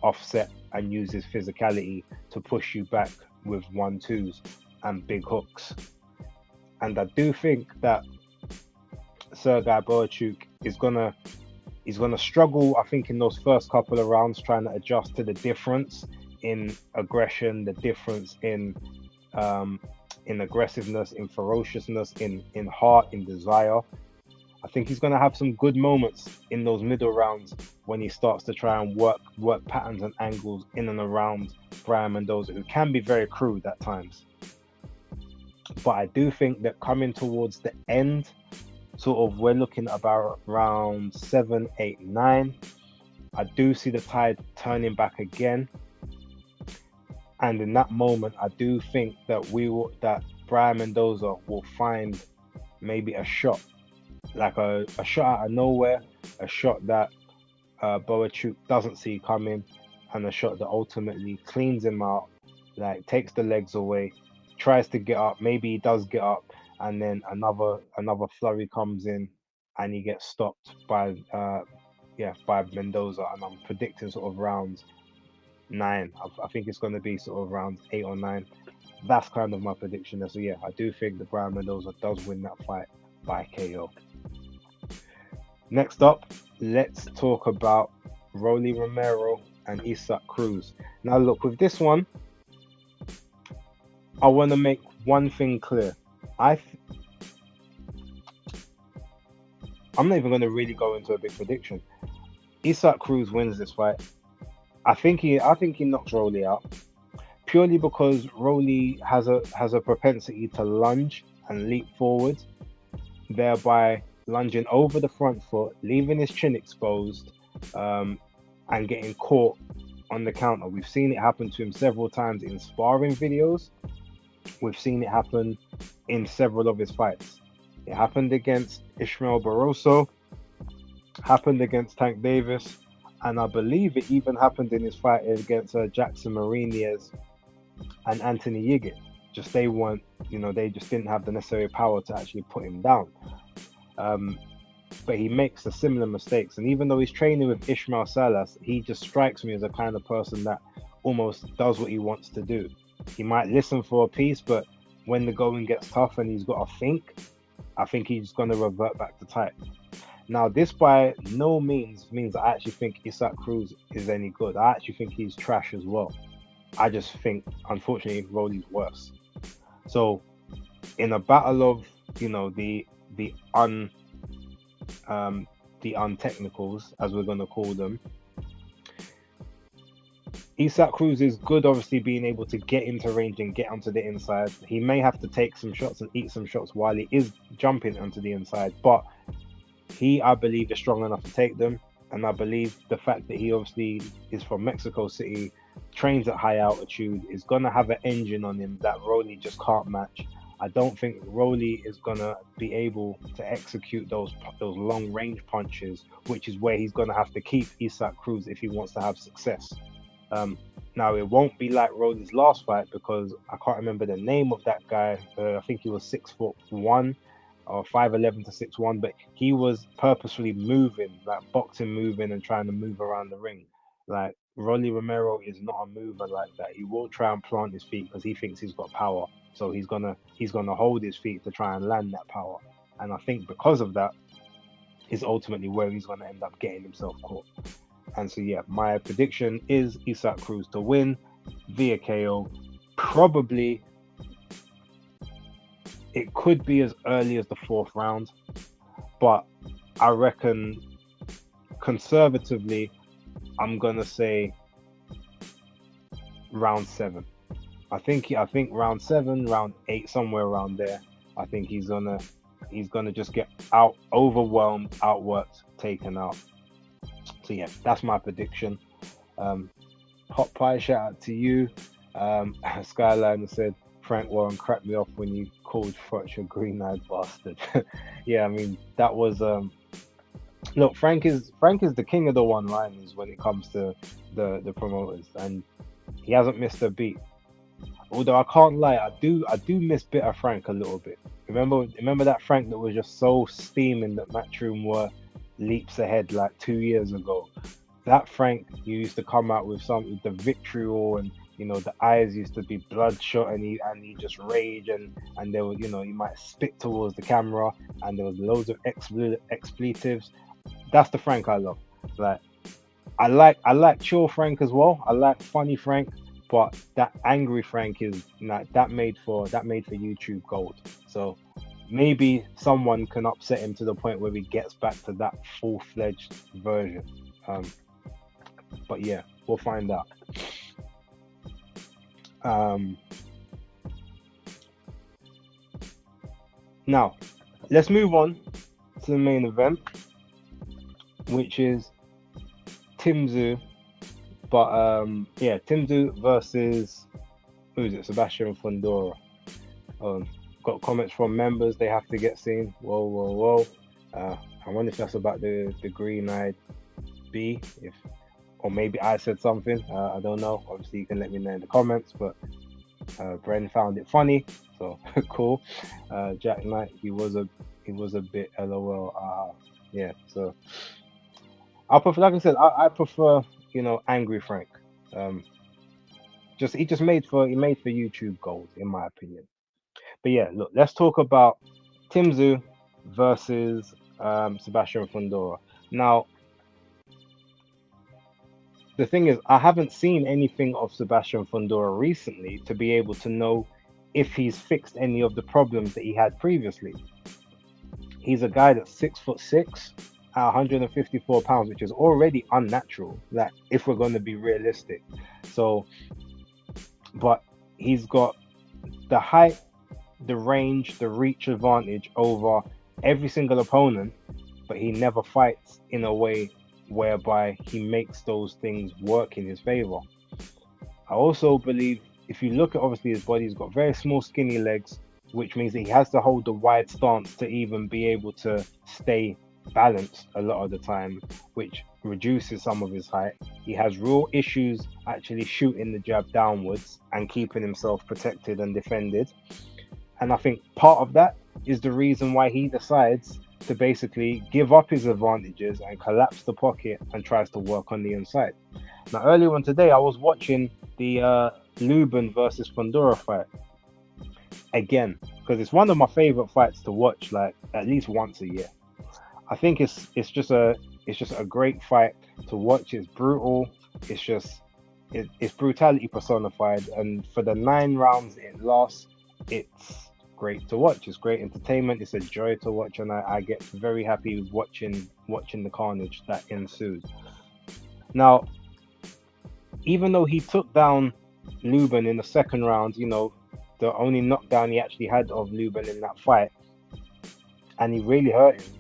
offset and use his physicality to push you back with 1-2s and big hooks. And I do think that Sergei Boachuk is gonna struggle, I think, in those first couple of rounds, trying to adjust to the difference in aggression, the difference in aggressiveness, in ferociousness, in heart, in desire. I think he's going to have some good moments in those middle rounds when he starts to try and work patterns and angles in and around Brian Mendoza, who can be very crude at times. But I do think that coming towards the end, sort of, we're looking at about round 7, 8, 9. I do see the tide turning back again. And in that moment, I do think that Brian Mendoza will find maybe a shot, like a shot out of nowhere, a shot that Boachuk doesn't see coming, and a shot that ultimately cleans him out, like takes the legs away, tries to get up, maybe he does get up, and then another flurry comes in and he gets stopped by Mendoza. And I'm predicting sort of round 9. I think it's going to be sort of round 8 or 9. That's kind of my prediction. So yeah, I do think that Brian Mendoza does win that fight by KO. Next up, let's talk about Rolly Romero and Isaac Cruz. Now look, with this one, I want to make one thing clear. I'm not even going to really go into a big prediction. Isaac Cruz wins this fight. I think he knocks Rolly out, purely because Rolly has a propensity to lunge and leap forward, thereby lunging over the front foot, leaving his chin exposed, and getting caught on the counter. We've seen it happen to him several times in sparring videos. We've seen it happen in several of his fights. It happened against Ishmael Barroso, happened against Tank Davis, and I believe it even happened in his fight against Jackson Marinez and Anthony Yiggit. Just they just didn't have the necessary power to actually put him down. But he makes the similar mistakes, and even though he's training with Ishmael Salas, he just strikes me as a kind of person that almost does what he wants to do. He might listen for a piece, but when the going gets tough and he's got to think, I think he's going to revert back to type. Now, this by no means I actually think Isaac Cruz is any good. I actually think he's trash as well. I just think, unfortunately, Rolly's worse. So, in a battle of, the untechnicals, as we're going to call them, Isaac Cruz is good, obviously, being able to get into range and get onto the inside. He may have to take some shots and eat some shots while he is jumping onto the inside, but I believe, is strong enough to take them. And I believe the fact that he obviously is from Mexico City, trains at high altitude, is going to have an engine on him that Rolly just can't match. I don't think Rolly is gonna be able to execute those long range punches, which is where he's gonna have to keep Isaac Cruz if he wants to have success. Um, Now it won't be like Rolly's last fight because I can't remember the name of that guy. I think he was 6'1" or 5'11" to 6'1", but he was purposefully moving, like boxing, moving and trying to move around the ring. Like Rolly Romero is not a mover like that. He will try and plant his feet because he thinks he's got power. So he's gonna hold his feet to try and land that power. And I think because of that is ultimately where he's gonna end up getting himself caught. And so yeah, my prediction is Isaac Cruz to win via KO. Probably it could be as early as the fourth round, but I reckon conservatively, I'm gonna say round 7. I think round 7, round 8, somewhere around there. I think he's gonna just get overwhelmed, outworked, taken out. So yeah, that's my prediction. Hot Pie, shout out to you. Skyline said Frank Warren cracked me off when you called Froch a green-eyed bastard. Yeah, I mean that was look, Frank is the king of the one-liners when it comes to the promoters, and he hasn't missed a beat. Although I can't lie, I do miss Bitter Frank a little bit. Remember that Frank that was just so steaming that Matchroom were leaps ahead like 2 years ago. That Frank used to come out with the vitriol, and the eyes used to be bloodshot, and he just rage, and there was, he might spit towards the camera, and there was loads of expletives. That's the Frank I love. Like I like chill Frank as well. I like funny Frank, but that angry Frank is like that made for YouTube gold. So maybe someone can upset him to the point where he gets back to that full-fledged version. But yeah, we'll find out. Now, let's move on to the main event, which is Tim Tszyu. But Tim Tszyu versus, who is it? Sebastian Fundora. Got comments from members, they have to get seen. Whoa, whoa, whoa. I wonder if that's about the green-eyed bee, or maybe I said something. I don't know. Obviously, you can let me know in the comments. But Bren found it funny, so cool. Jack Knight, he was a bit LOL. Yeah. So I prefer, like I said, I prefer angry Frank. He made for YouTube gold, in my opinion. But yeah, look, let's talk about Tim Tszyu versus Sebastian Fundora. Now, the thing is, I haven't seen anything of Sebastian Fundora recently to be able to know if he's fixed any of the problems that he had previously. He's a guy that's 6'6" at 154 pounds, which is already unnatural, like if we're going to be realistic. So, but he's got the height, the range, the reach advantage over every single opponent, but he never fights in a way whereby he makes those things work in his favor. I also believe, if you look at obviously his body, he's got very small skinny legs, which means that he has to hold the wide stance to even be able to stay balanced a lot of the time, which reduces some of his height. He has real issues actually shooting the jab downwards and keeping himself protected and defended. And I think part of that is the reason why he decides to basically give up his advantages and collapse the pocket and tries to work on the inside. Now, earlier on today, I was watching the Lubin versus Fundora fight again, because it's one of my favorite fights to watch, like at least once a year. I think it's just a great fight to watch. It's brutal. It's brutality personified, and for the 9 rounds it lasts, it's great to watch. It's great entertainment. It's a joy to watch, and I get very happy watching the carnage that ensued. Now, even though he took down Lubin in the second round, the only knockdown he actually had of Lubin in that fight, and he really hurt him,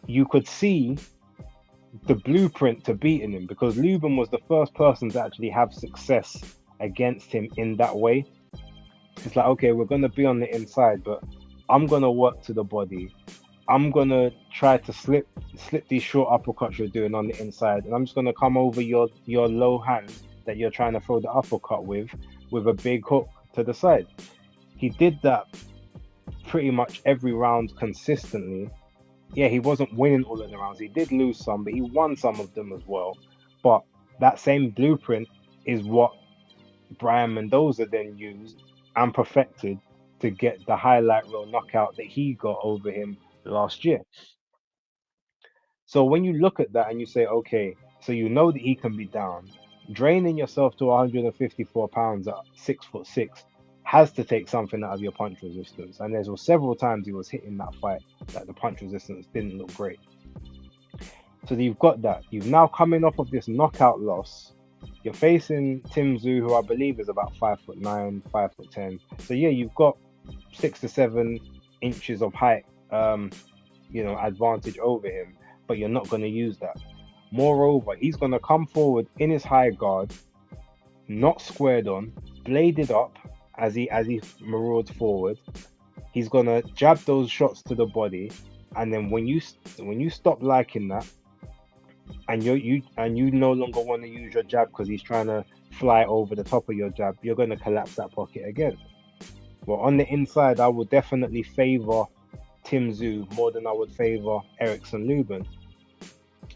you could see the blueprint to beating him, because Lubin was the first person to actually have success against him in that way. It's like, okay, we're gonna be on the inside, but I'm gonna work to the body. I'm gonna try to slip these short uppercuts you're doing on the inside, and I'm just gonna come over your low hand that you're trying to throw the uppercut with a big hook to the side. He did that pretty much every round consistently. Yeah, he wasn't winning all of the rounds. He did lose some, but he won some of them as well. But that same blueprint is what Brian Mendoza then used and perfected to get the highlight reel knockout that he got over him last year. So when you look at that and you say, okay, so you know that he can be down, draining yourself to 154 pounds at 6'6" has to take something out of your punch resistance. And there's several times he was hitting that fight that the punch resistance didn't look great. So you've got that. You've now coming off of this knockout loss. You're facing Tim Tszyu, who I believe is about 5'9", 5'10". So yeah, you've got 6 to 7 inches of height, advantage over him, but you're not going to use that. Moreover, he's going to come forward in his high guard, not squared on, bladed up as he marauds forward. He's going to jab those shots to the body, and then when you stop liking that, and you no longer want to use your jab because he's trying to fly over the top of your jab, you're going to collapse that pocket again. Well, on the inside, I would definitely favor Tim Tszyu more than I would favor Erickson Lubin,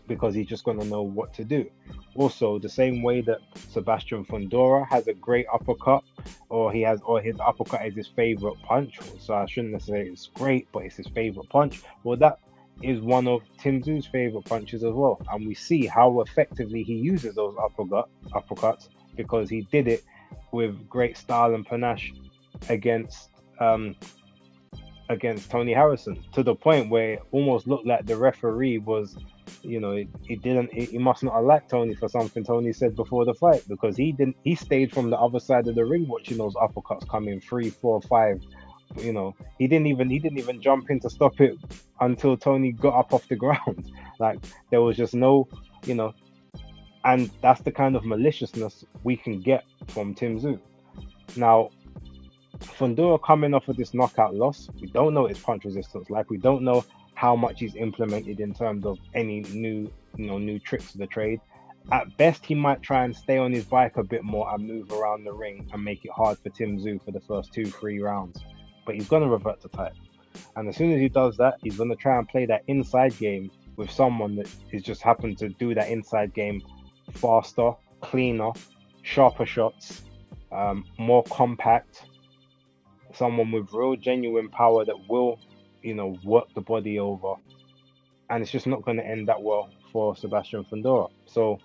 because he's just going to know what to do. Also, the same way that Sebastian Fundora has a great uppercut, or his uppercut is his favorite punch. So I shouldn't necessarily say it's great, but it's his favorite punch. Well, that is one of Tim Tszyu's favorite punches as well, and we see how effectively he uses those uppercuts, because he did it with great style and panache against Tony Harrison, to the point where it almost looked like the referee was, he must not have liked Tony for something Tony said before the fight, because he stayed from the other side of the ring watching those uppercuts come in 3, 4, 5. He didn't even jump in to stop it until Tony got up off the ground. Like, there was just no, and that's the kind of maliciousness we can get from Tim Tszyu. Now, Fundora coming off of this knockout loss, we don't know his punch resistance. Like, we don't know how much he's implemented in terms of any new tricks of the trade. At best, he might try and stay on his bike a bit more and move around the ring and make it hard for Tim Tszyu for the first 2-3 rounds. But he's going to revert to type. And as soon as he does that, he's going to try and play that inside game with someone that is just happened to do that inside game faster, cleaner, sharper shots, more compact, someone with real genuine power that will, work the body over. And it's just not going to end that well for Sebastian Fundora. So,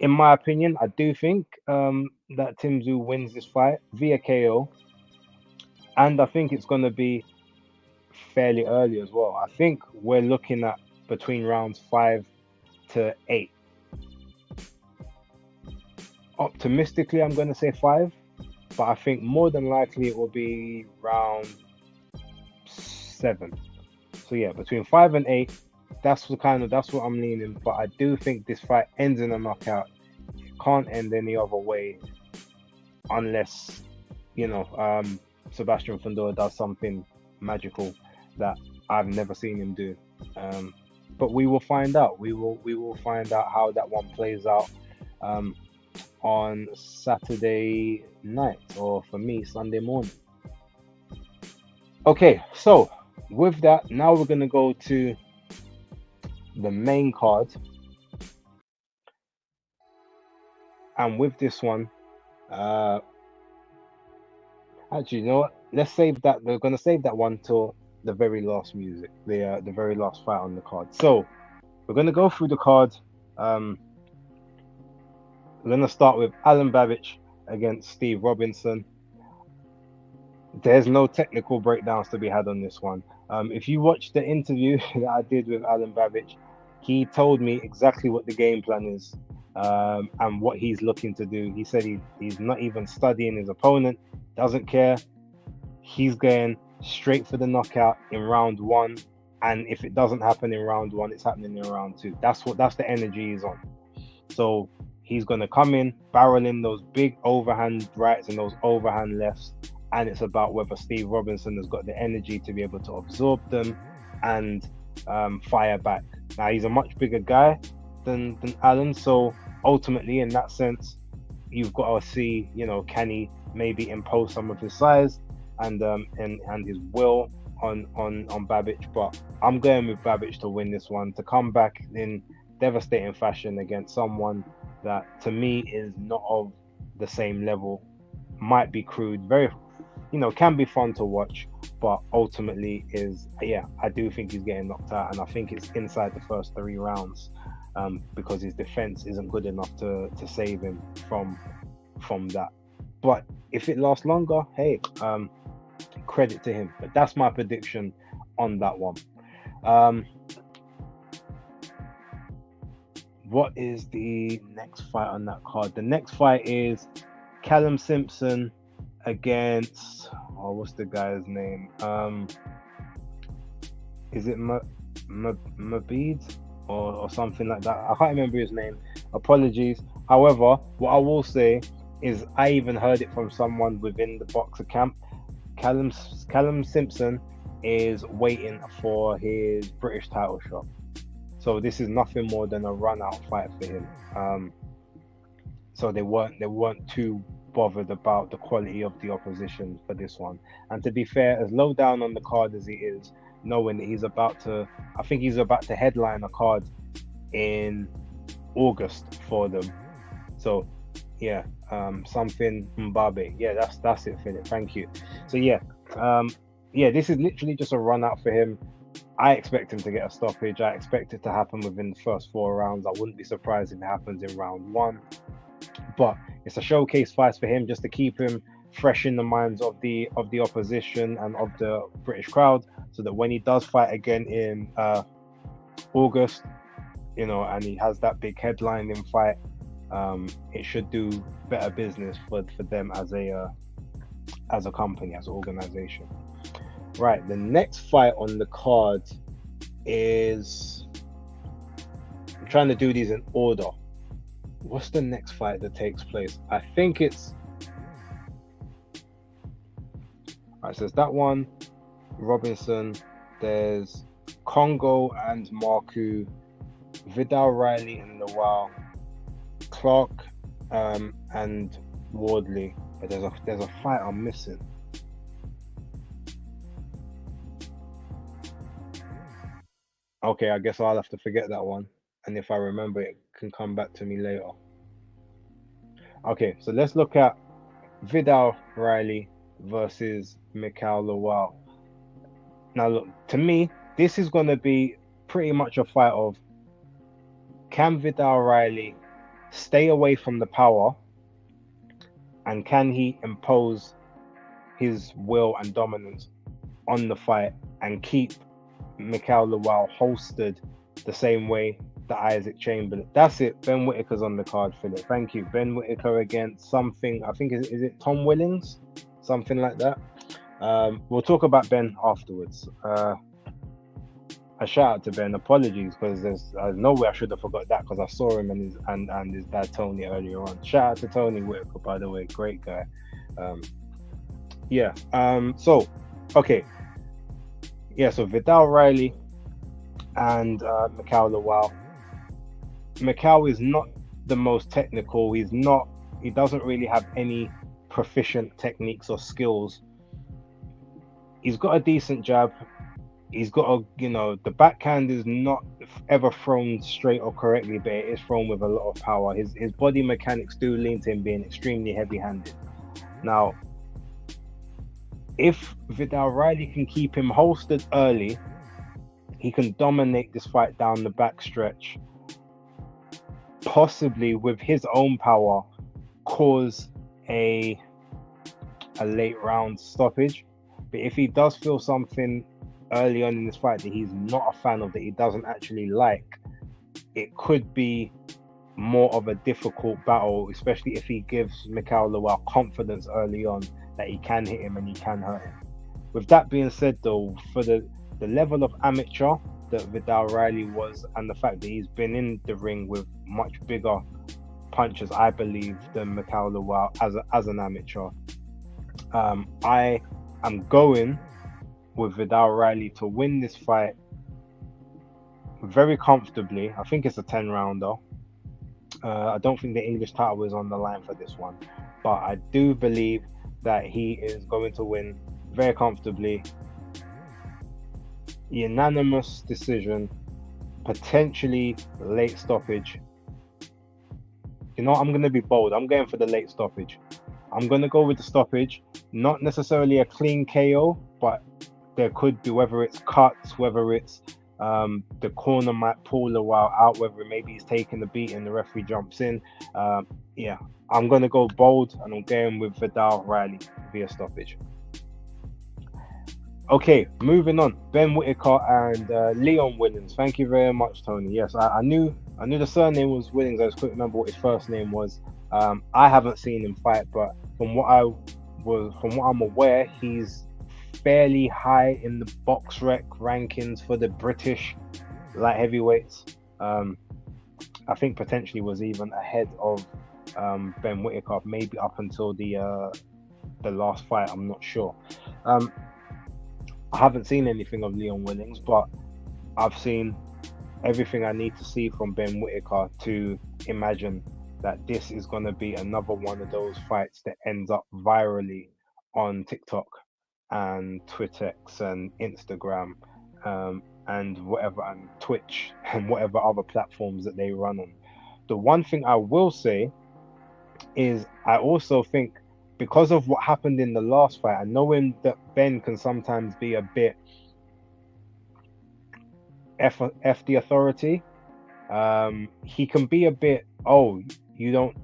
in my opinion, I do think that Tim Tszyu wins this fight via KO. And I think it's going to be fairly early as well. I think we're looking at between rounds 5 to 8. Optimistically, I'm going to say 5, but I think more than likely it will be round 7. So yeah, between 5 and 8, that's what I'm leaning. But I do think this fight ends in a knockout. It can't end any other way unless, Sebastian Fundora does something magical that I've never seen him do. But we will find out. We will find out how that one plays out on Saturday night, or for me, Sunday morning. Okay, so with that, now we're going to go to the main card. And with this one, actually, you know what? Let's save that. We're going to save that one till the very last music, the very last fight on the card. So we're going to go through the card. We're going to start with Alen Babic against Steve Robinson. There's no technical breakdowns to be had on this one. If you watch the interview that I did with Alen Babic, he told me exactly what the game plan is and what he's looking to do. He said he's not even studying his opponent, doesn't care. He's going straight for the knockout in round 1, and if it doesn't happen in round 1, it's happening in round 2. That's the energy he's on. So he's going to come in, barrel in those big overhand rights and those overhand lefts, and it's about whether Steve Robinson has got the energy to be able to absorb them and fire back. Now he's a much bigger guy than Allen, so ultimately in that sense, you've got to see, can he maybe impose some of his size and his will on Babic. But I'm going with Babic to win this one, to come back in devastating fashion against someone that to me is not of the same level, might be crude, very, can be fun to watch, but ultimately I do think he's getting knocked out, and I think it's inside the first 3 rounds, because his defense isn't good enough to save him from that. But if it lasts longer, hey, credit to him. But that's my prediction on that one. What is the next fight on that card? The next fight is Callum Simpson against, what's the guy's name? Is it Mabid or something like that? I can't remember his name. Apologies. However, what I will say is I even heard it from someone within the boxer camp. Callum Simpson is waiting for his British title shot. So this is nothing more than a run-out fight for him. So they weren't too bothered about the quality of the opposition for this one. And to be fair, as low down on the card as he is, knowing that he's about to headline a card in August for them. So yeah, something Mbappe. Yeah, that's it, Philip. Thank you. So this is literally just a run out for him. I expect him to get a stoppage. I expect it to happen within the first 4 rounds. I wouldn't be surprised if it happens in round 1. But it's a showcase fight for him, just to keep him fresh in the minds of the opposition and of the British crowd, so that when he does fight again in August, and he has that big headlining fight, it should do better business for them as a company, as an organization. Right, the next fight on the card is, I'm trying to do these in order. What's the next fight that takes place? I think it's, alright, so there's that one, Robinson, there's Congo and Marku, Vidal Riley and Lawal, Clark and Wardley. But there's a fight I'm missing. Okay, I guess I'll have to forget that one, and if I remember it can come back to me later. Okay, so let's look at Vidal Riley versus Mikhail Lawal. Now look, to me, this is going to be pretty much a fight of, can Vidal Riley stay away from the power, and can he impose his will and dominance on the fight and keep Mikhail Lawal holstered the same way that Isaac Chamberlain. That's it. Ben Whittaker's on the card, Philip. Thank you. Ben Whittaker against something, I think, is it Tom Willings? Something like that. We'll talk about Ben afterwards. A shout out to Ben. Apologies, because there's no way I should have forgot that, because I saw him and his dad Tony earlier on. Shout out to Tony Whittaker, by the way, great guy. So Vidal Riley and Mikhail Lawal. Mikhail is not the most technical. He doesn't really have any proficient techniques or skills. He's got a decent jab. He's got the backhand is not ever thrown straight or correctly, but it is thrown with a lot of power. His body mechanics do lean to him being extremely heavy-handed. Now, if Vidal Riley can keep him holstered early, he can dominate this fight down the back stretch, possibly with his own power cause a late round stoppage. But if he does feel something early on in this fight that he's not a fan of, that he doesn't actually like, it could be more of a difficult battle, especially if he gives Mikhail Lawal confidence early on that he can hit him and he can hurt him. With that being said, though, for the level of amateur that Vidal Riley was, and the fact that he's been in the ring with much bigger punches, I believe, than Mikhail Lawal as an amateur, I am going with Vidal Riley to win this fight very comfortably. I think it's a 10 rounder. I don't think the English title is on the line for this one, but I do believe that he is going to win very comfortably. Unanimous decision, potentially late stoppage. You know, I'm going to be bold. I'm going for the late stoppage. I'm going to go with the stoppage. Not necessarily a clean KO, but there could be, whether it's cuts, whether it's the corner might pull a while out, whether maybe he's taking the beat and the referee jumps in. Yeah, I'm going to go bold, and I'm going with Vidal Riley via stoppage. Okay, moving on. Ben Whittaker and Leon Williams. Thank you very much, Tony. Yes, I knew the surname was Williams. I just couldn't remember what his first name was. I haven't seen him fight, but from what I'm aware, he's fairly high in the BoxRec rankings for the British light heavyweights. I think potentially was even ahead of Ben Whittaker, maybe up until the last fight. I'm not sure. I haven't seen anything of Leon Williams, but I've seen everything I need to see from Ben Whittaker to imagine that this is going to be another one of those fights that ends up virally on TikTok and Twittex and Instagram and whatever, and Twitch and whatever other platforms that they run on. The one thing I will say is I also think, because of what happened in the last fight, and knowing that Ben can sometimes be a bit F the authority, he can be a bit, oh, you don't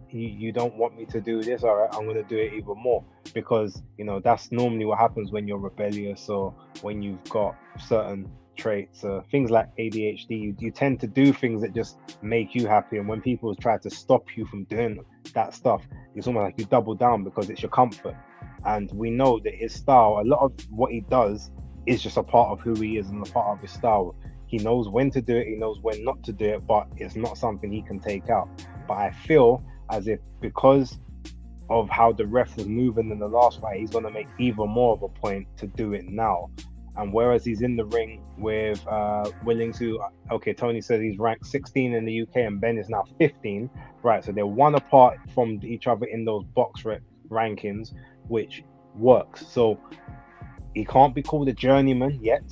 want me to do this, all right, I'm going to do it even more, because that's normally what happens when you're rebellious or when you've got certain traits, things like ADHD. You tend to do things that just make you happy, and when people try to stop you from doing that stuff, it's almost like you double down because it's your comfort. And we know that his style, a lot of what he does is just a part of who he is and a part of his style. He knows when to do it, he knows when not to do it, but it's not something he can take out. But I feel as if, because of how the ref was moving in the last fight, he's going to make even more of a point to do it now. And whereas he's in the ring with Williams, who, okay, Tony says he's ranked 16 in the UK and Ben is now 15, right? So they're one apart from each other in those BoxRec rankings, which works. So he can't be called a journeyman yet.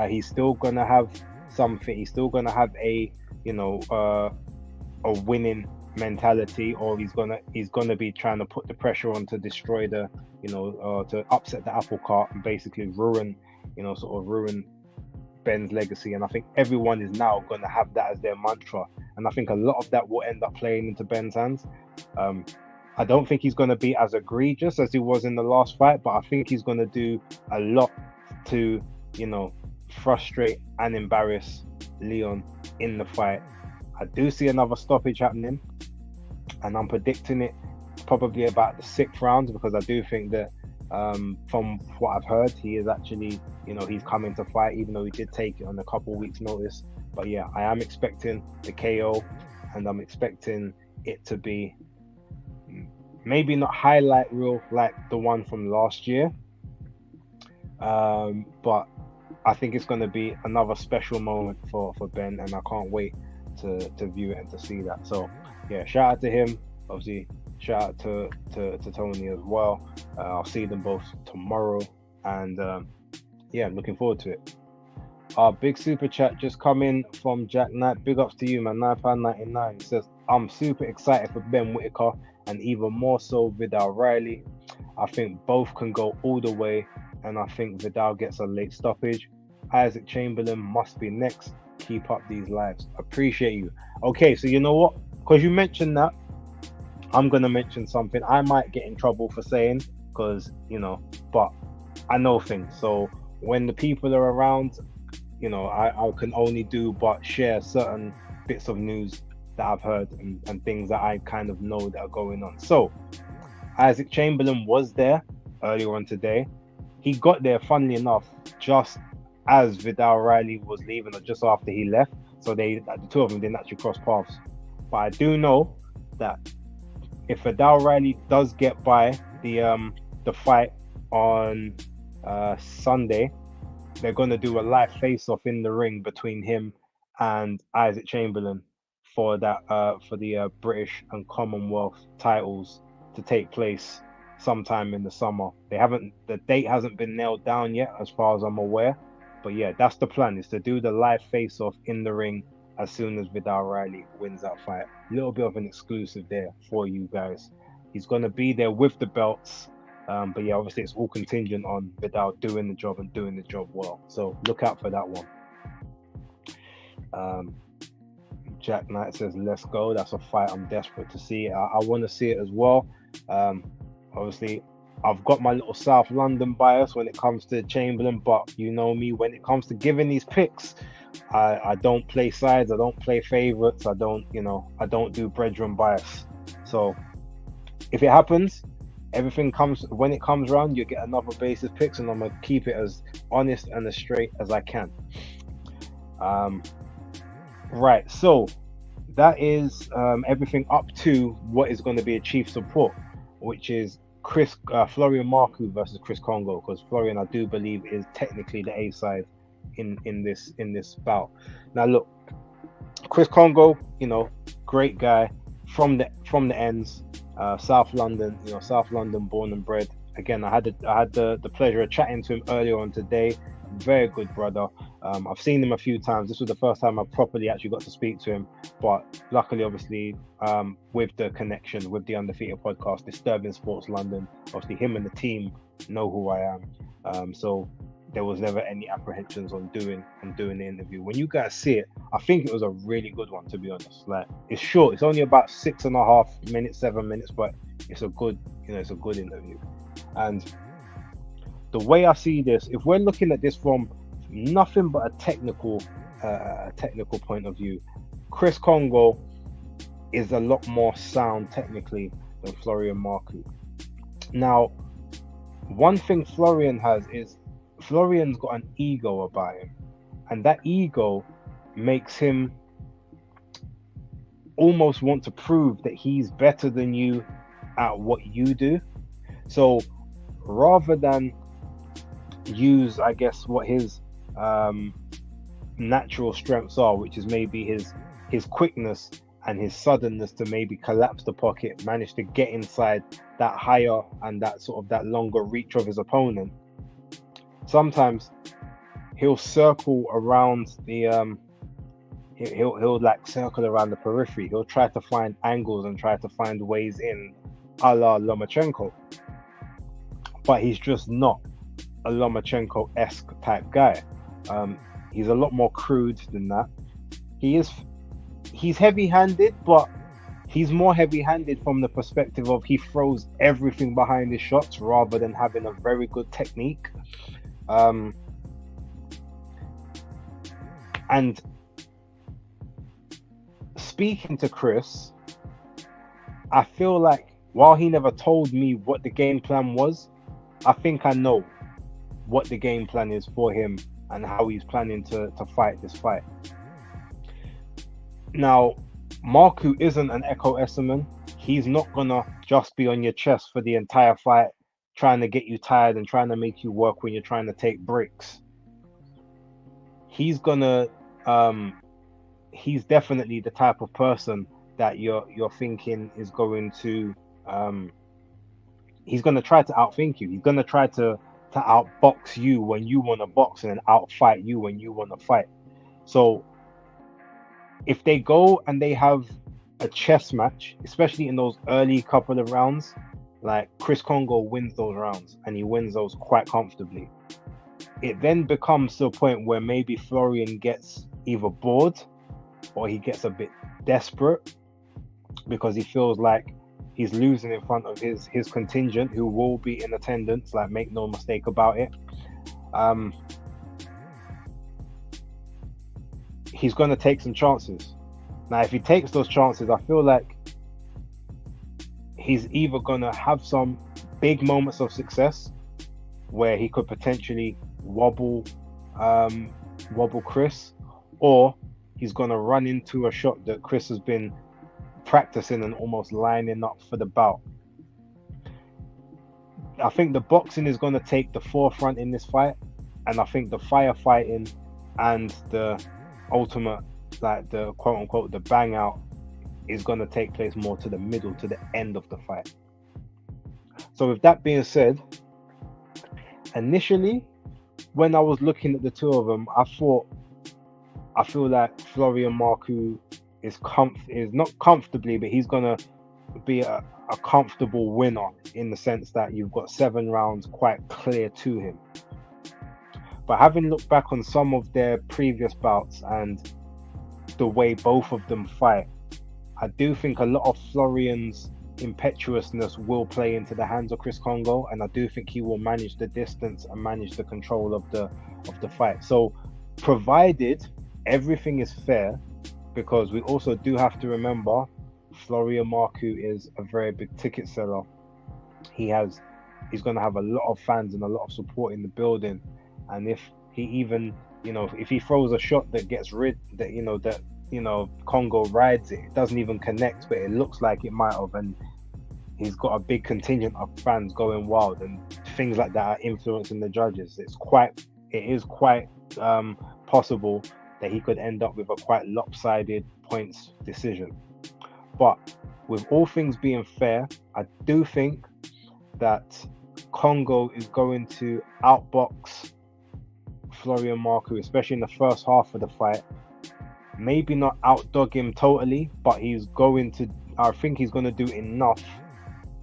He's still gonna have something. He's still gonna have a winning mentality, or he's gonna be trying to put the pressure on to destroy the to upset the apple cart and basically ruin Ben's legacy. And I think everyone is now gonna have that as their mantra, and I think a lot of that will end up playing into Ben's hands. I don't think he's gonna be as egregious as he was in the last fight, but I think he's gonna do a lot to frustrate and embarrass Leon in the fight. I do see another stoppage happening, and I'm predicting it probably about the 6th round, because I do think that from what I've heard, he is actually, he's coming to fight, even though he did take it on a couple of weeks' notice. But yeah, I am expecting the KO, and I'm expecting it to be maybe not highlight reel like the one from last year, but I think it's going to be another special moment for Ben, and I can't wait to view it and to see that. So yeah, shout out to him. Obviously, shout out to Tony as well. I'll see them both tomorrow, and yeah, I'm looking forward to it. Our big super chat just come in from Jack Knight. Big ups to you, man. £9.99. He says, I'm super excited for Ben Whittaker, and even more so Vidal Riley. I think both can go all the way, and I think Vidal gets a late stoppage. Isaac Chamberlain must be next. Keep up these lives. Appreciate you. Okay, so you know what? Because you mentioned that, I'm going to mention something I might get in trouble for saying, because, but I know things. So when the people are around, I can only do but share certain bits of news that I've heard and things that I kind of know that are going on. So Isaac Chamberlain was there earlier on today. He got there, funnily enough, just as Vidal Riley was leaving, or just after he left. So the two of them didn't actually cross paths. But I do know that if Vidal Riley does get by the fight on Sunday, they're gonna do a live face-off in the ring between him and Isaac Chamberlain for the British and Commonwealth titles to take place sometime in the summer. The date hasn't been nailed down yet, as far as I'm aware. But yeah, that's the plan, is to do the live face-off in the ring as soon as Vidal Riley wins that fight. A little bit of an exclusive there for you guys. He's gonna be there with the belts. But yeah, obviously it's all contingent on Vidal doing the job and doing the job well. So look out for that one. Jack Knight says, let's go. That's a fight I'm desperate to see. I want to see it as well. Obviously, I've got my little South London bias when it comes to Chamberlain, but you know me, when it comes to giving these picks, I don't play sides, I don't play favorites, I don't do brethren bias. So if it happens, when it comes around, you get another basis picks, and I'm gonna keep it as honest and as straight as I can. Right, so that is everything up to what is going to be a chief support, which is Florian Marku versus Chris Kongo, because Florian, I do believe, is technically the A side in this bout. Now look, Chris Kongo, great guy from the ends, South London, South London born and bred. Again, I had the pleasure of chatting to him earlier on today. Very good brother. I've seen him a few times. This was the first time I properly actually got to speak to him, but luckily, obviously, with the connection with the Undefeated podcast, Disturbing Sports London, obviously him and the team know who I am. So there was never any apprehensions on doing the interview. When you guys see it, I think it was a really good one, to be honest. Like, it's short. It's only about 6.5 minutes, 7 minutes, but it's a good interview. And the way I see this, if we're looking at this from nothing but a technical point of view, Chris Kongo is a lot more sound technically than Florian Marku. Now, one thing Florian has is Florian's got an ego about him, and that ego makes him almost want to prove that he's better than you at what you do. So rather than use, I guess, what his natural strengths are, which is maybe his quickness and his suddenness to maybe collapse the pocket, manage to get inside that higher and that longer reach of his opponent, sometimes he'll circle around the he'll like circle around the periphery. He'll try to find angles and try to find ways in, a la Lomachenko, but he's just not a Lomachenko-esque type guy. He's a lot more crude than that. He's heavy-handed, but he's more heavy-handed from the perspective of he throws everything behind his shots rather than having a very good technique. And speaking to Chris, I feel like while he never told me what the game plan was, I think I know what the game plan is for him and how he's planning to fight this fight. Now, Marku isn't an Echo Esserman. He's not gonna just be on your chest for the entire fight, trying to get you tired and trying to make you work when you're trying to take breaks. He's gonna he's definitely the type of person that you're thinking is going to he's gonna try to outthink you. He's gonna try to outbox you when you want to box and outfight you when you want to fight. So if they go and they have a chess match, especially in those early couple of rounds, like Chris Kongo wins those rounds and he wins those quite comfortably, it then becomes to a point where maybe Florian gets either bored or he gets a bit desperate because he feels like he's losing in front of his contingent, who will be in attendance, like, make no mistake about it. He's going to take some chances. Now, if he takes those chances, I feel like he's either going to have some big moments of success where he could potentially wobble Chris, or he's going to run into a shot that Chris has been practicing and almost lining up for the bout. I think the boxing is going to take the forefront in this fight, and I think the firefighting and the ultimate, like the quote unquote, the bang out is going to take place more to the middle, to the end of the fight. So with that being said, initially when I was looking at the two of them, I feel like Florian Marku is not comfortably, but he's gonna be a comfortable winner in the sense that you've got 7 rounds quite clear to him. But having looked back on some of their previous bouts and the way both of them fight, I do think a lot of Florian's impetuousness will play into the hands of Chris Kongo, and I do think he will manage the distance and manage the control of the fight. So provided everything is fair, because we also do have to remember Florian Marku is a very big ticket seller. He's going to have a lot of fans and a lot of support in the building, and if he even, if he throws a shot that gets Kongo rides it doesn't even connect, but it looks like it might have, and he's got a big contingent of fans going wild, and things like that are influencing the judges. It is quite possible that he could end up with a quite lopsided points decision. But with all things being fair, I do think that Kongo is going to outbox Florian Marku, especially in the first half of the fight. Maybe not outdog him totally, but I think he's going to do enough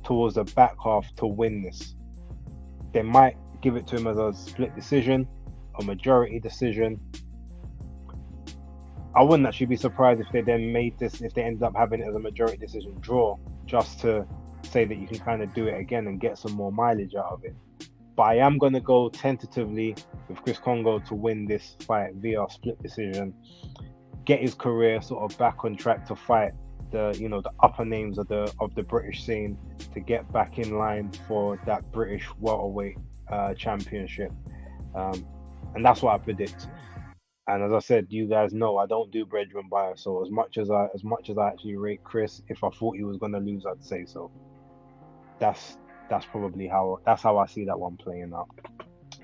towards the back half to win this. They might give it to him as a split decision, a majority decision. I wouldn't actually be surprised if they then if they ended up having it as a majority decision draw, just to say that you can kind of do it again and get some more mileage out of it. But I am going to go tentatively with Chris Kongo to win this fight via split decision, get his career sort of back on track to fight the upper names of the British scene, to get back in line for that British welterweight championship, and that's what I predict. And as I said, you guys know I don't do brethren bias, so as much as I actually rate Chris, if I thought he was going to lose, I'd say so. That's probably how I see that one playing out.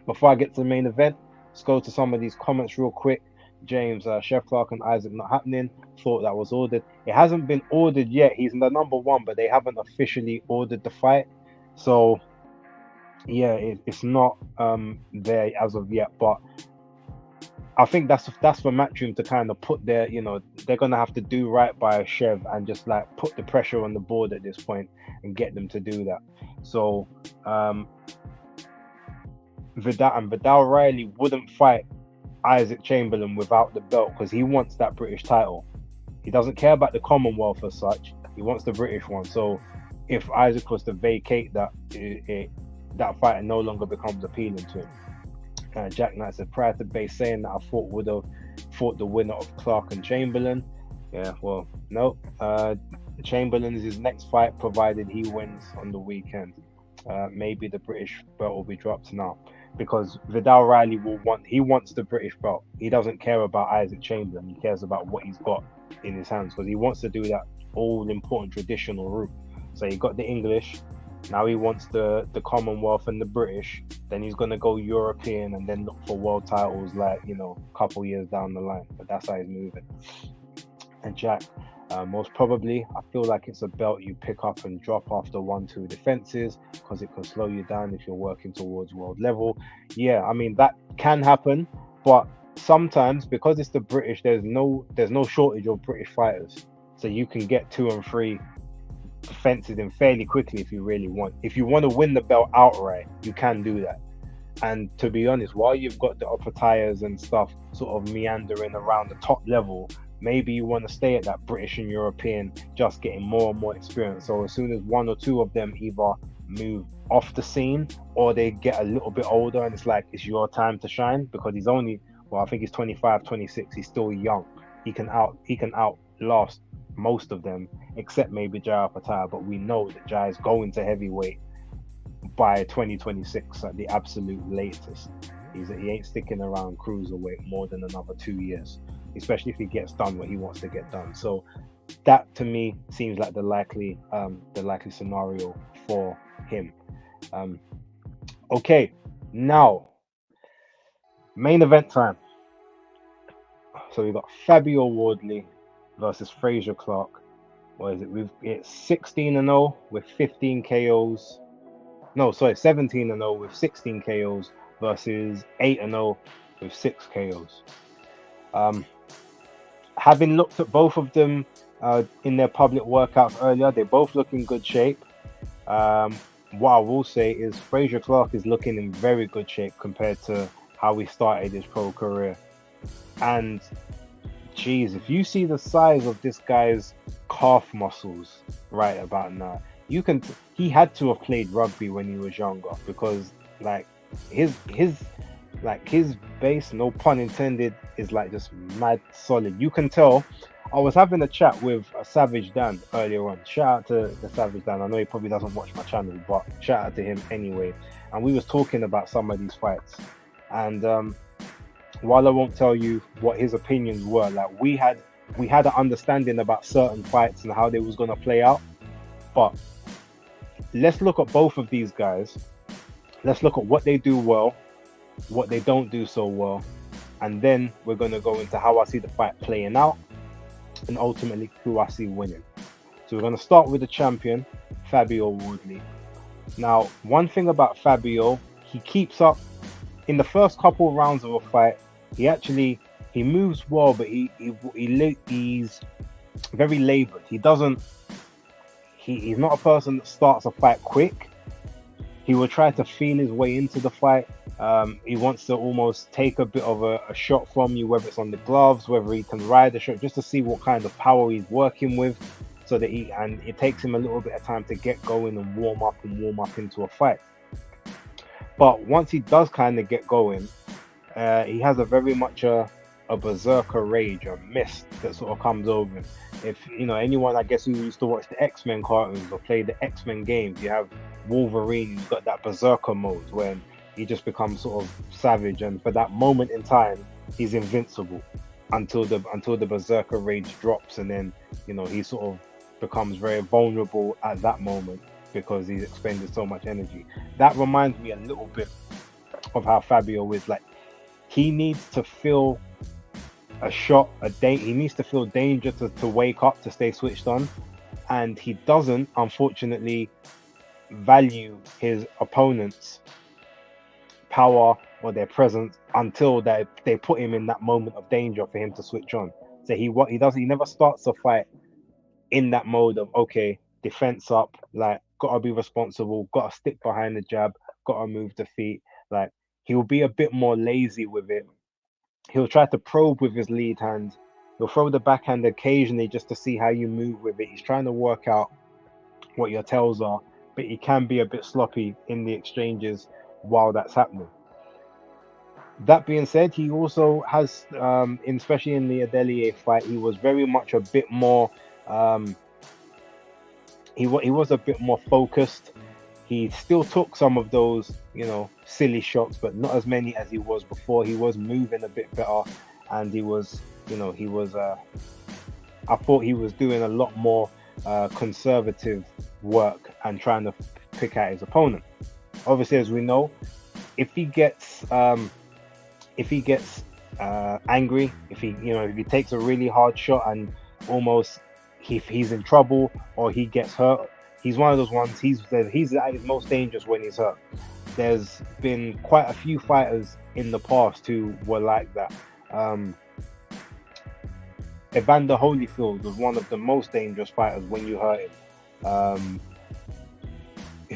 Before I get to the main event, let's go to some of these comments real quick. James, Chef Clark and Isaac not happening. Thought that was ordered. It hasn't been ordered yet. He's in the number 1, but they haven't officially ordered the fight. So yeah, it's not there as of yet. But I think that's for Matchroom to kind of put their, they're gonna have to do right by Chev and just like put the pressure on the board at this point and get them to do that. So Vidal Riley wouldn't fight Isaac Chamberlain without the belt, because he wants that British title. He doesn't care about the Commonwealth as such. He wants the British one. So if Isaac was to vacate that, that fight no longer becomes appealing to him. Jack Knight said, prior to Bay saying that I would have fought the winner of Clark and Chamberlain. Yeah, well, no. Chamberlain is his next fight, provided he wins on the weekend. Maybe the British belt will be dropped now, because Vidal Riley wants the British belt. He doesn't care about Isaac Chamberlain. He cares about what he's got in his hands, because he wants to do that all important traditional route. So he got the English, now he wants the Commonwealth and the British, then he's going to go European and then look for world titles like, a couple years down the line. But that's how he's moving. And Jack, most probably, I feel like it's a belt you pick up and drop after 1-2 defenses, because it can slow you down if you're working towards world level. Yeah, I mean, that can happen, but sometimes, because it's the British, there's no shortage of British fighters, so you can get 2 and 3 defenses in fairly quickly if you really want. If you want to win the belt outright, you can do that. And to be honest, while you've got the upper tires and stuff sort of meandering around the top level, maybe you want to stay at that British and European, just getting more and more experience. So as soon as 1 or 2 of them either move off the scene or they get a little bit older and it's like, it's your time to shine, because he's only, I think he's 25, 26, he's still young. He can outlast most of them, except maybe Jai Pattaya, but we know that Jai is going to heavyweight by 2026 at the absolute latest. He ain't sticking around cruiserweight more than another 2 years, especially if he gets done what he wants to get done. So that to me seems like the likely scenario for him. Okay, now main event time. So we got Fabio Wardley versus Frazier Clark. What is it? It's 16-0 with 15 KOs. No, sorry, 17-0 with 16 KOs versus 8-0 with 6 KOs. Um, Having looked at both of them in their public workouts earlier, they both look in good shape. Um, what I will say is Frazier Clark is looking in very good shape compared to how he started his pro career. And geez, if you see the size of this guy's calf muscles right about now, he had to have played rugby when he was younger because like his his base, no pun intended, is like just mad solid. You can tell. I was having a chat with Savage Dan earlier on. Shout out to the Savage Dan. I know he probably doesn't watch my channel, but shout out to him anyway. And we was talking about some of these fights. And while I won't tell you what his opinions were, like we had an understanding about certain fights and how they was gonna play out. But let's look at both of these guys. Let's look at what they do well, what they don't do so well, and then we're gonna go into how I see the fight playing out and ultimately who I see winning. So we're gonna start with the champion, Fabio Wardley. Now, one thing about Fabio, he keeps up in the first couple of rounds of a fight. He moves well, but he's very labored. He's not a person that starts a fight quick. He will try to feel his way into the fight. He wants to almost take a bit of a shot from you, whether it's on the gloves, whether he can ride the shot, just to see what kind of power he's working with. So that it takes him a little bit of time to get going and warm up into a fight. But once he does kind of get going, he has a very much a berserker rage, a mist that sort of comes over him. If you know anyone, I guess, who used to watch the X-Men cartoons or play the X-Men games, you have Wolverine, he's got that berserker mode when he just becomes sort of savage, and for that moment in time, he's invincible until the berserker rage drops, and then he sort of becomes very vulnerable at that moment because he's expended so much energy. That reminds me a little bit of how Fabio is. Like, he needs to feel a shot, he needs to feel danger to wake up, to stay switched on, and he doesn't, unfortunately, value his opponent's power or their presence until they put him in that moment of danger for him to switch on. So he never starts a fight in that mode of, okay, defense up, like, gotta be responsible, gotta stick behind the jab, gotta move the feet. Like, he'll be a bit more lazy with it. He'll try to probe with his lead hand. He'll throw the backhand occasionally just to see how you move with it. He's trying to work out what your tells are, but he can be a bit sloppy in the exchanges while that's happening. That being said, he also has, especially in the Adelier fight, he was very much a bit more. He was a bit more focused. He still took some of those, silly shots, but not as many as he was before. He was moving a bit better, and he was. I thought he was doing a lot more conservative work and trying to pick out his opponent. Obviously, as we know, if he gets angry, if he takes a really hard shot and almost he's in trouble or he gets hurt, he's one of those ones. He's at his most dangerous when he's hurt. There's been quite a few fighters in the past who were like that. Evander Holyfield was one of the most dangerous fighters when you hurt him.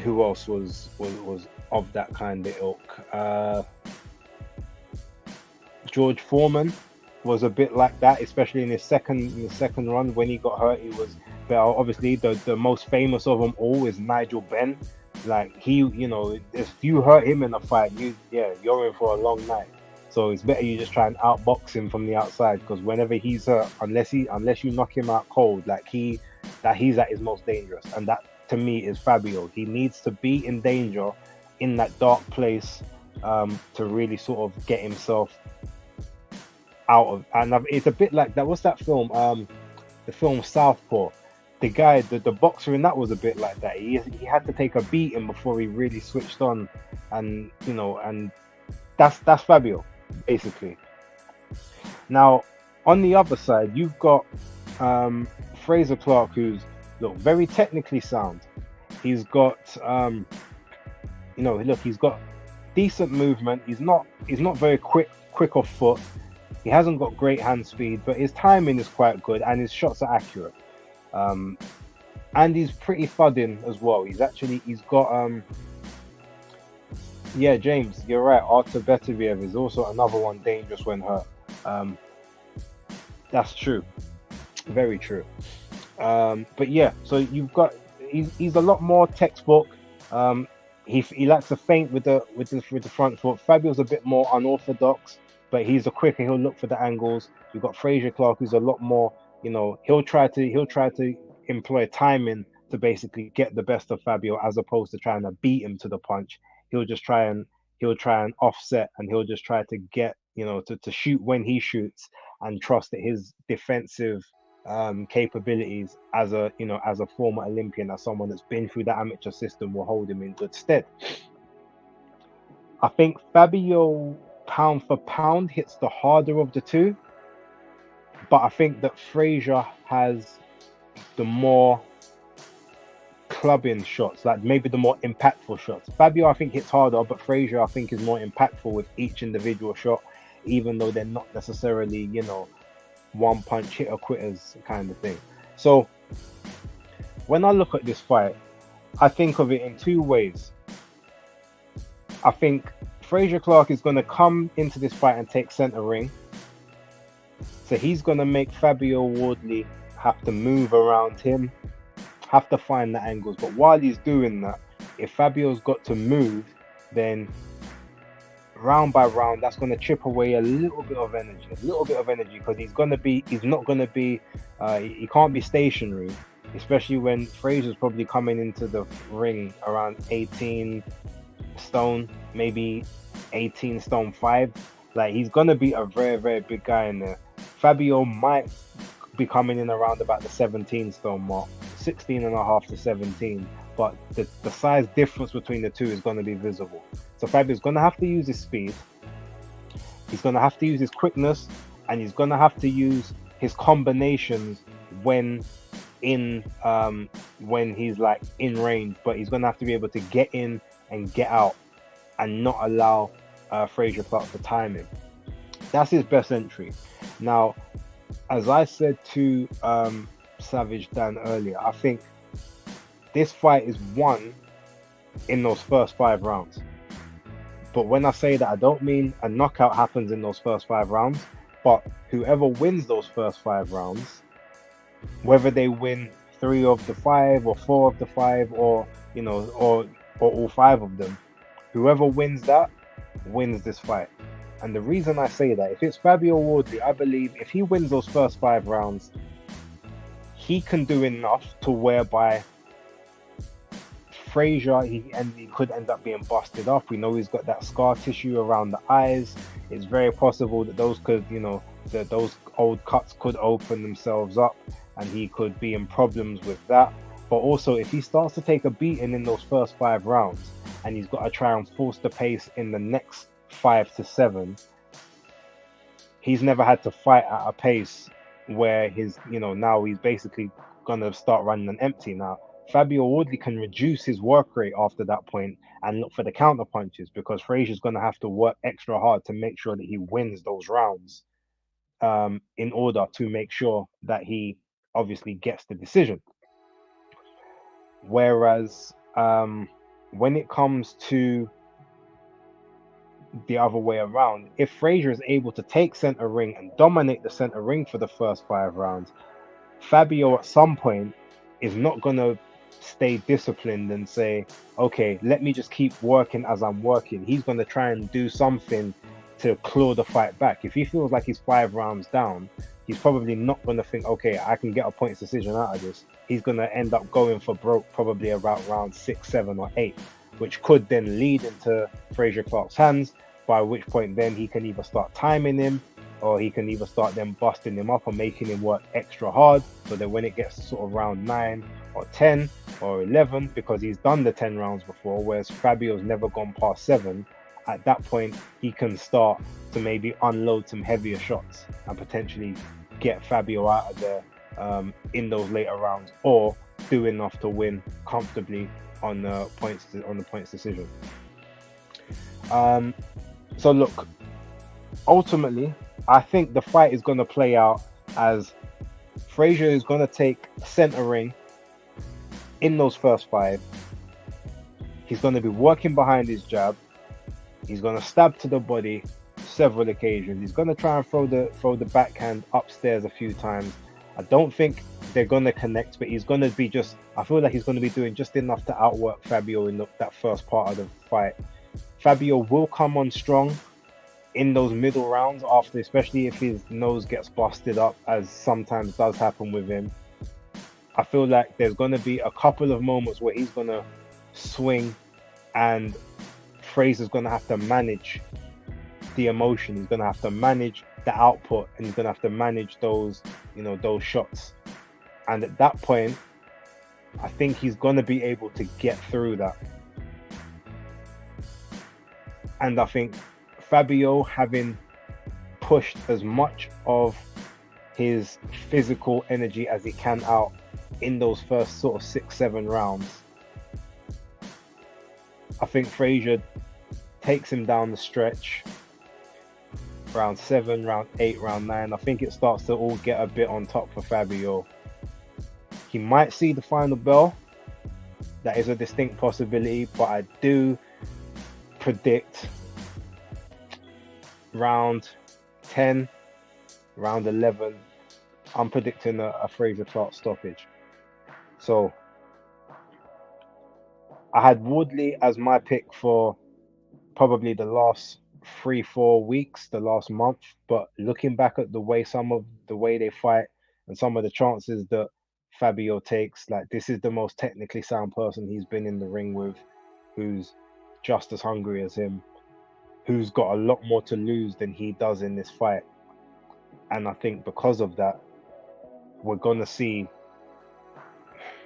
Who else was of that kind of ilk? George Foreman was a bit like that, especially in the second run when he got hurt. He was, but obviously the most famous of them all is Nigel Benn. Like, if you hurt him in a fight, you're in for a long night. So it's better you just try and outbox him from the outside, because whenever he's hurt, unless you knock him out cold, like he's at his most dangerous. And that, to me, is Fabio. He needs to be in danger in that dark place to really sort of get himself out of. And it's a bit like that. What's that film? The film Southpaw. the boxer in that was a bit like that. He had to take a beating before he really switched on, and and that's Fabio, basically. Now, on the other side, you've got Fraser Clark, who's look very technically sound. He's got look, he's got decent movement. He's not very quick off foot. He hasn't got great hand speed, but his timing is quite good and his shots are accurate. And he's pretty thudding as well. He's got yeah, James, you're right. Artur Beterbiev is also another one dangerous when hurt. That's true, very true. But yeah, so he's a lot more textbook. He likes to feint with the front foot. Fabio's a bit more unorthodox, but he's a quicker. He'll look for the angles. You've got Fraser Clark, who's a lot more. He'll try to employ timing to basically get the best of Fabio, as opposed to trying to beat him to the punch. He'll try and offset, and he'll just try to get to shoot when he shoots, and trust that his defensive capabilities as a former Olympian, as someone that's been through the amateur system, will hold him in good stead. I think Fabio, pound for pound, hits the harder of the two, but I think that Fraser has the more clubbing shots, like maybe the more impactful shots. Fabio, I think, hits harder, but Fraser, I think, is more impactful with each individual shot, even though they're not necessarily one punch hitter quitters kind of thing. So when I look at this fight, I think of it in two ways. I think Fraser Clark is going to come into this fight and take center ring, so he's going to make Fabio Wardley have to move around him, have to find the angles. But while he's doing that, if Fabio's got to move, then round by round, that's going to chip away a little bit of energy, because he can't be stationary, especially when Fraser's probably coming into the ring around 18 stone, maybe 18 stone 5. Like, he's going to be a very, very big guy in there. Fabio might be coming in around about the 17 stone mark, 16 and a half to 17, but the size difference between the two is going to be visible. So Fabio's going to have to use his speed, he's going to have to use his quickness, and he's going to have to use his combinations when he's like in range, but he's going to have to be able to get in and get out and not allow Fraser Clark to time him. That's his best entry. Now, as I said to Savage Dan earlier, I think this fight is won in those first 5 rounds. But when I say that, I don't mean a knockout happens in those first 5 rounds, but whoever wins those first 5 rounds, whether they win 3 of the 5 or 4 of the 5, or all 5 of them, whoever wins that wins this fight. And the reason I say that, if it's Fabio Wardley, I believe if he wins those first 5 rounds, he can do enough to whereby Fraser, he could end up being busted up. We know he's got that scar tissue around the eyes. It's very possible that those could, that those old cuts could open themselves up, and he could be in problems with that. But also, if he starts to take a beating in those first 5 rounds, and he's got to try and force the pace in the next 5 to 7, he's never had to fight at a pace where now he's basically gonna start running an empty. Now Fabio Wardley can reduce his work rate after that point and look for the counter punches, because Fraser's gonna have to work extra hard to make sure that he wins those rounds, in order to make sure that he obviously gets the decision. Whereas when it comes to the other way around, if Fraser is able to take center ring and dominate the center ring for the first 5 rounds, Fabio at some point is not going to stay disciplined and say, okay, let me just keep working as I'm working. He's going to try and do something to claw the fight back. If he feels like he's 5 rounds down, he's probably not going to think, okay, I can get a points decision out of this. He's going to end up going for broke probably around round 6, 7 or 8, which could then lead into Fraser Clark's hands, by which point then he can either start timing him, or he can either start them busting him up or making him work extra hard. So that when it gets to sort of round 9 or 10 or 11, because he's done the 10 rounds before, whereas Fabio's never gone past 7, at that point he can start to maybe unload some heavier shots and potentially get Fabio out of there in those later rounds, or do enough to win comfortably on the points decision. So look, ultimately, I think the fight is going to play out as Frazier is going to take center ring in those first 5. He's going to be working behind his jab. He's going to stab to the body several occasions. He's going to try and throw the backhand upstairs a few times. I don't think they're going to connect, but he's going to be I feel like he's going to be doing just enough to outwork Fabio in that first part of the fight. Fabio will come on strong in those middle rounds after, especially if his nose gets busted up, as sometimes does happen with him. I feel like there's going to be a couple of moments where he's going to swing and Frazier's going to have to manage the emotion. He's going to have to manage the output, and he's going to have to manage those shots. And at that point, I think he's going to be able to get through that. And I think Fabio, having pushed as much of his physical energy as he can out in those first sort of 6-7 rounds, I think Frazier takes him down the stretch, round 7, round 8, round 9. I think it starts to all get a bit on top for Fabio. He might see the final bell. That is a distinct possibility, but I do predict round 10, round 11, I'm predicting a Frazier Clark stoppage. So I had Woodley as my pick for probably the last 3-4 weeks, the last month, but looking back at the way they fight and some of the chances that Fabio takes, like, this is the most technically sound person he's been in the ring with, who's just as hungry as him, who's got a lot more to lose than he does in this fight. And I think because of that, we're gonna see,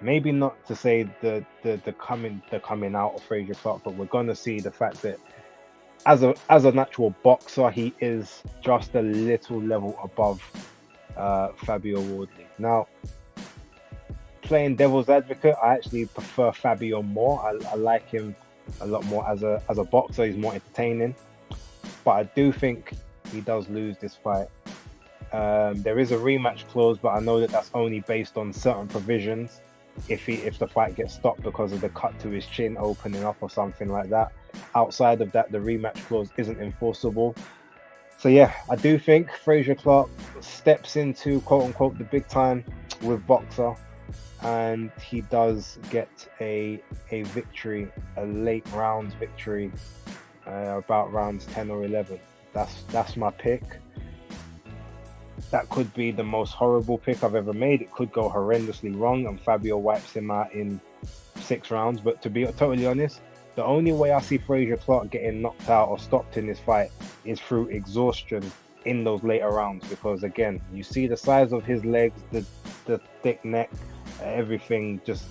maybe not to say the coming out of Frazier Clark, but we're gonna see the fact that as an actual boxer, he is just a little level above Fabio Wardley. Now, playing devil's advocate, I actually prefer Fabio more. I like him a lot more as a boxer. He's more entertaining, but I do think he does lose this fight. There is a rematch clause, but I know that that's only based on certain provisions. If the fight gets stopped because of the cut to his chin opening up or something like that. Outside of that, the rematch clause isn't enforceable. So yeah, I do think Frazier Clark steps into quote unquote the big time with Boxer, and he does get a victory, a late rounds victory, about rounds 10 or 11. That's my pick. That could be the most horrible pick I've ever made. It could go horrendously wrong and Fabio wipes him out in 6 rounds. But to be totally honest, the only way I see Frazier Clark getting knocked out or stopped in this fight is through exhaustion in those later rounds. Because again, you see the size of his legs, the thick neck, everything. Just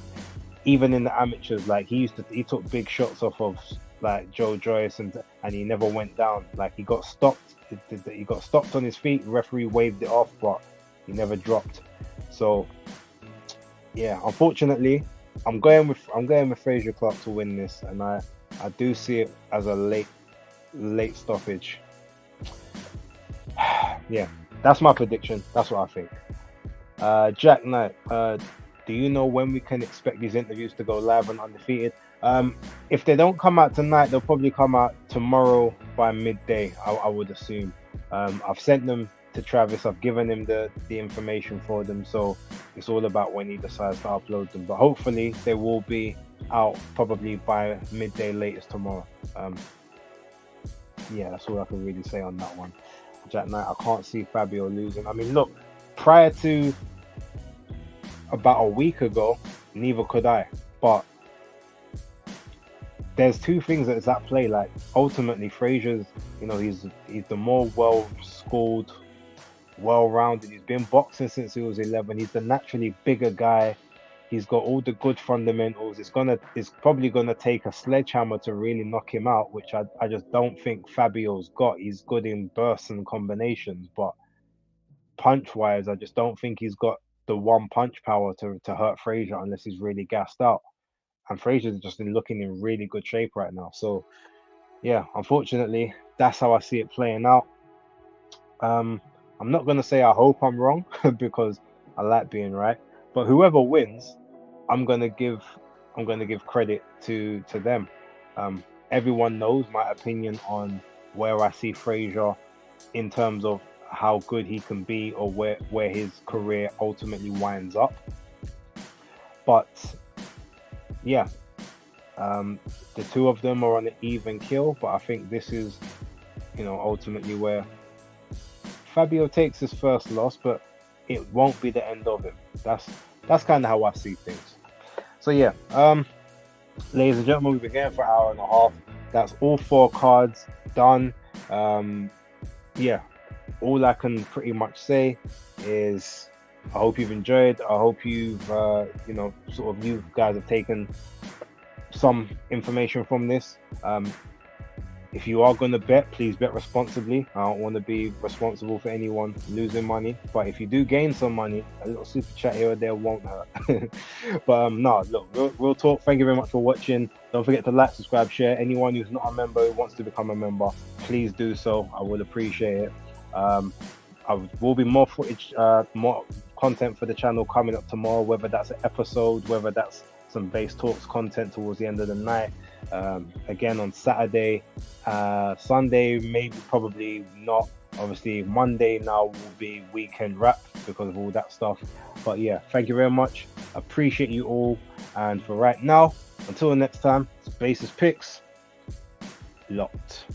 even in the amateurs, like he took big shots off of like Joe Joyce, and he never went down. Like he got stopped. He got stopped on his feet. The referee waved it off, but he never dropped. So yeah, unfortunately, I'm going with Frazier Clark to win this, and I do see it as a late stoppage. Yeah, that's my prediction. That's what I think. Jack Knight, do you know when we can expect these interviews to go live on Undefeated? If they don't come out tonight, they'll probably come out tomorrow by midday, I would assume. I've sent them to Travis. I've given him the information for them, so it's all about when he decides to upload them. But hopefully they will be out probably by midday latest tomorrow. Yeah, that's all I can really say on that one. Jack Knight, I can't see Fabio losing. I mean, look, prior to about a week ago, neither could I. But there's two things that is at play. Like ultimately, Frazier's, he's the more well-schooled well-rounded. He's been boxing since he was 11. He's the naturally bigger guy. He's got all the good fundamentals. It's probably gonna take a sledgehammer to really knock him out, which I just don't think Fabio's got. He's good in bursts and combinations, but punch wise, I just don't think he's got the one punch power to hurt Frazier unless he's really gassed out. And Frazier's just been looking in really good shape right now. So yeah, unfortunately, that's how I see it playing out. Um, I'm not gonna say I hope I'm wrong because I like being right, but whoever wins, I'm gonna give I'm gonna give credit to them. Um, Everyone knows my opinion on where I see Frazier in terms of how good he can be or where his career ultimately winds up. But yeah, um, the two of them are on an even kill, but I think this is, ultimately where Fabio takes his first loss, but it won't be the end of him. That's kind of how I see things. So yeah, ladies and gentlemen, we've been going for an hour and a half. That's all four cards done. Yeah, all I can pretty much say is I hope you've enjoyed. I hope you've, you guys have taken some information from this. If you are going to bet, please bet responsibly. I don't want to be responsible for anyone losing money. But if you do gain some money, a little super chat here or there won't hurt. But no, look, real talk. Thank you very much for watching. Don't forget to like, subscribe, share. Anyone who's not a member who wants to become a member, please do so. I would appreciate it. I will be more footage, more content for the channel coming up tomorrow, whether that's an episode, whether that's some base talks content towards the end of the night. Again on Saturday, Sunday, maybe probably not. Obviously, Monday now will be weekend wrap because of all that stuff. But yeah, thank you very much. Appreciate you all. And for right now, until the next time, Basis Picks, locked.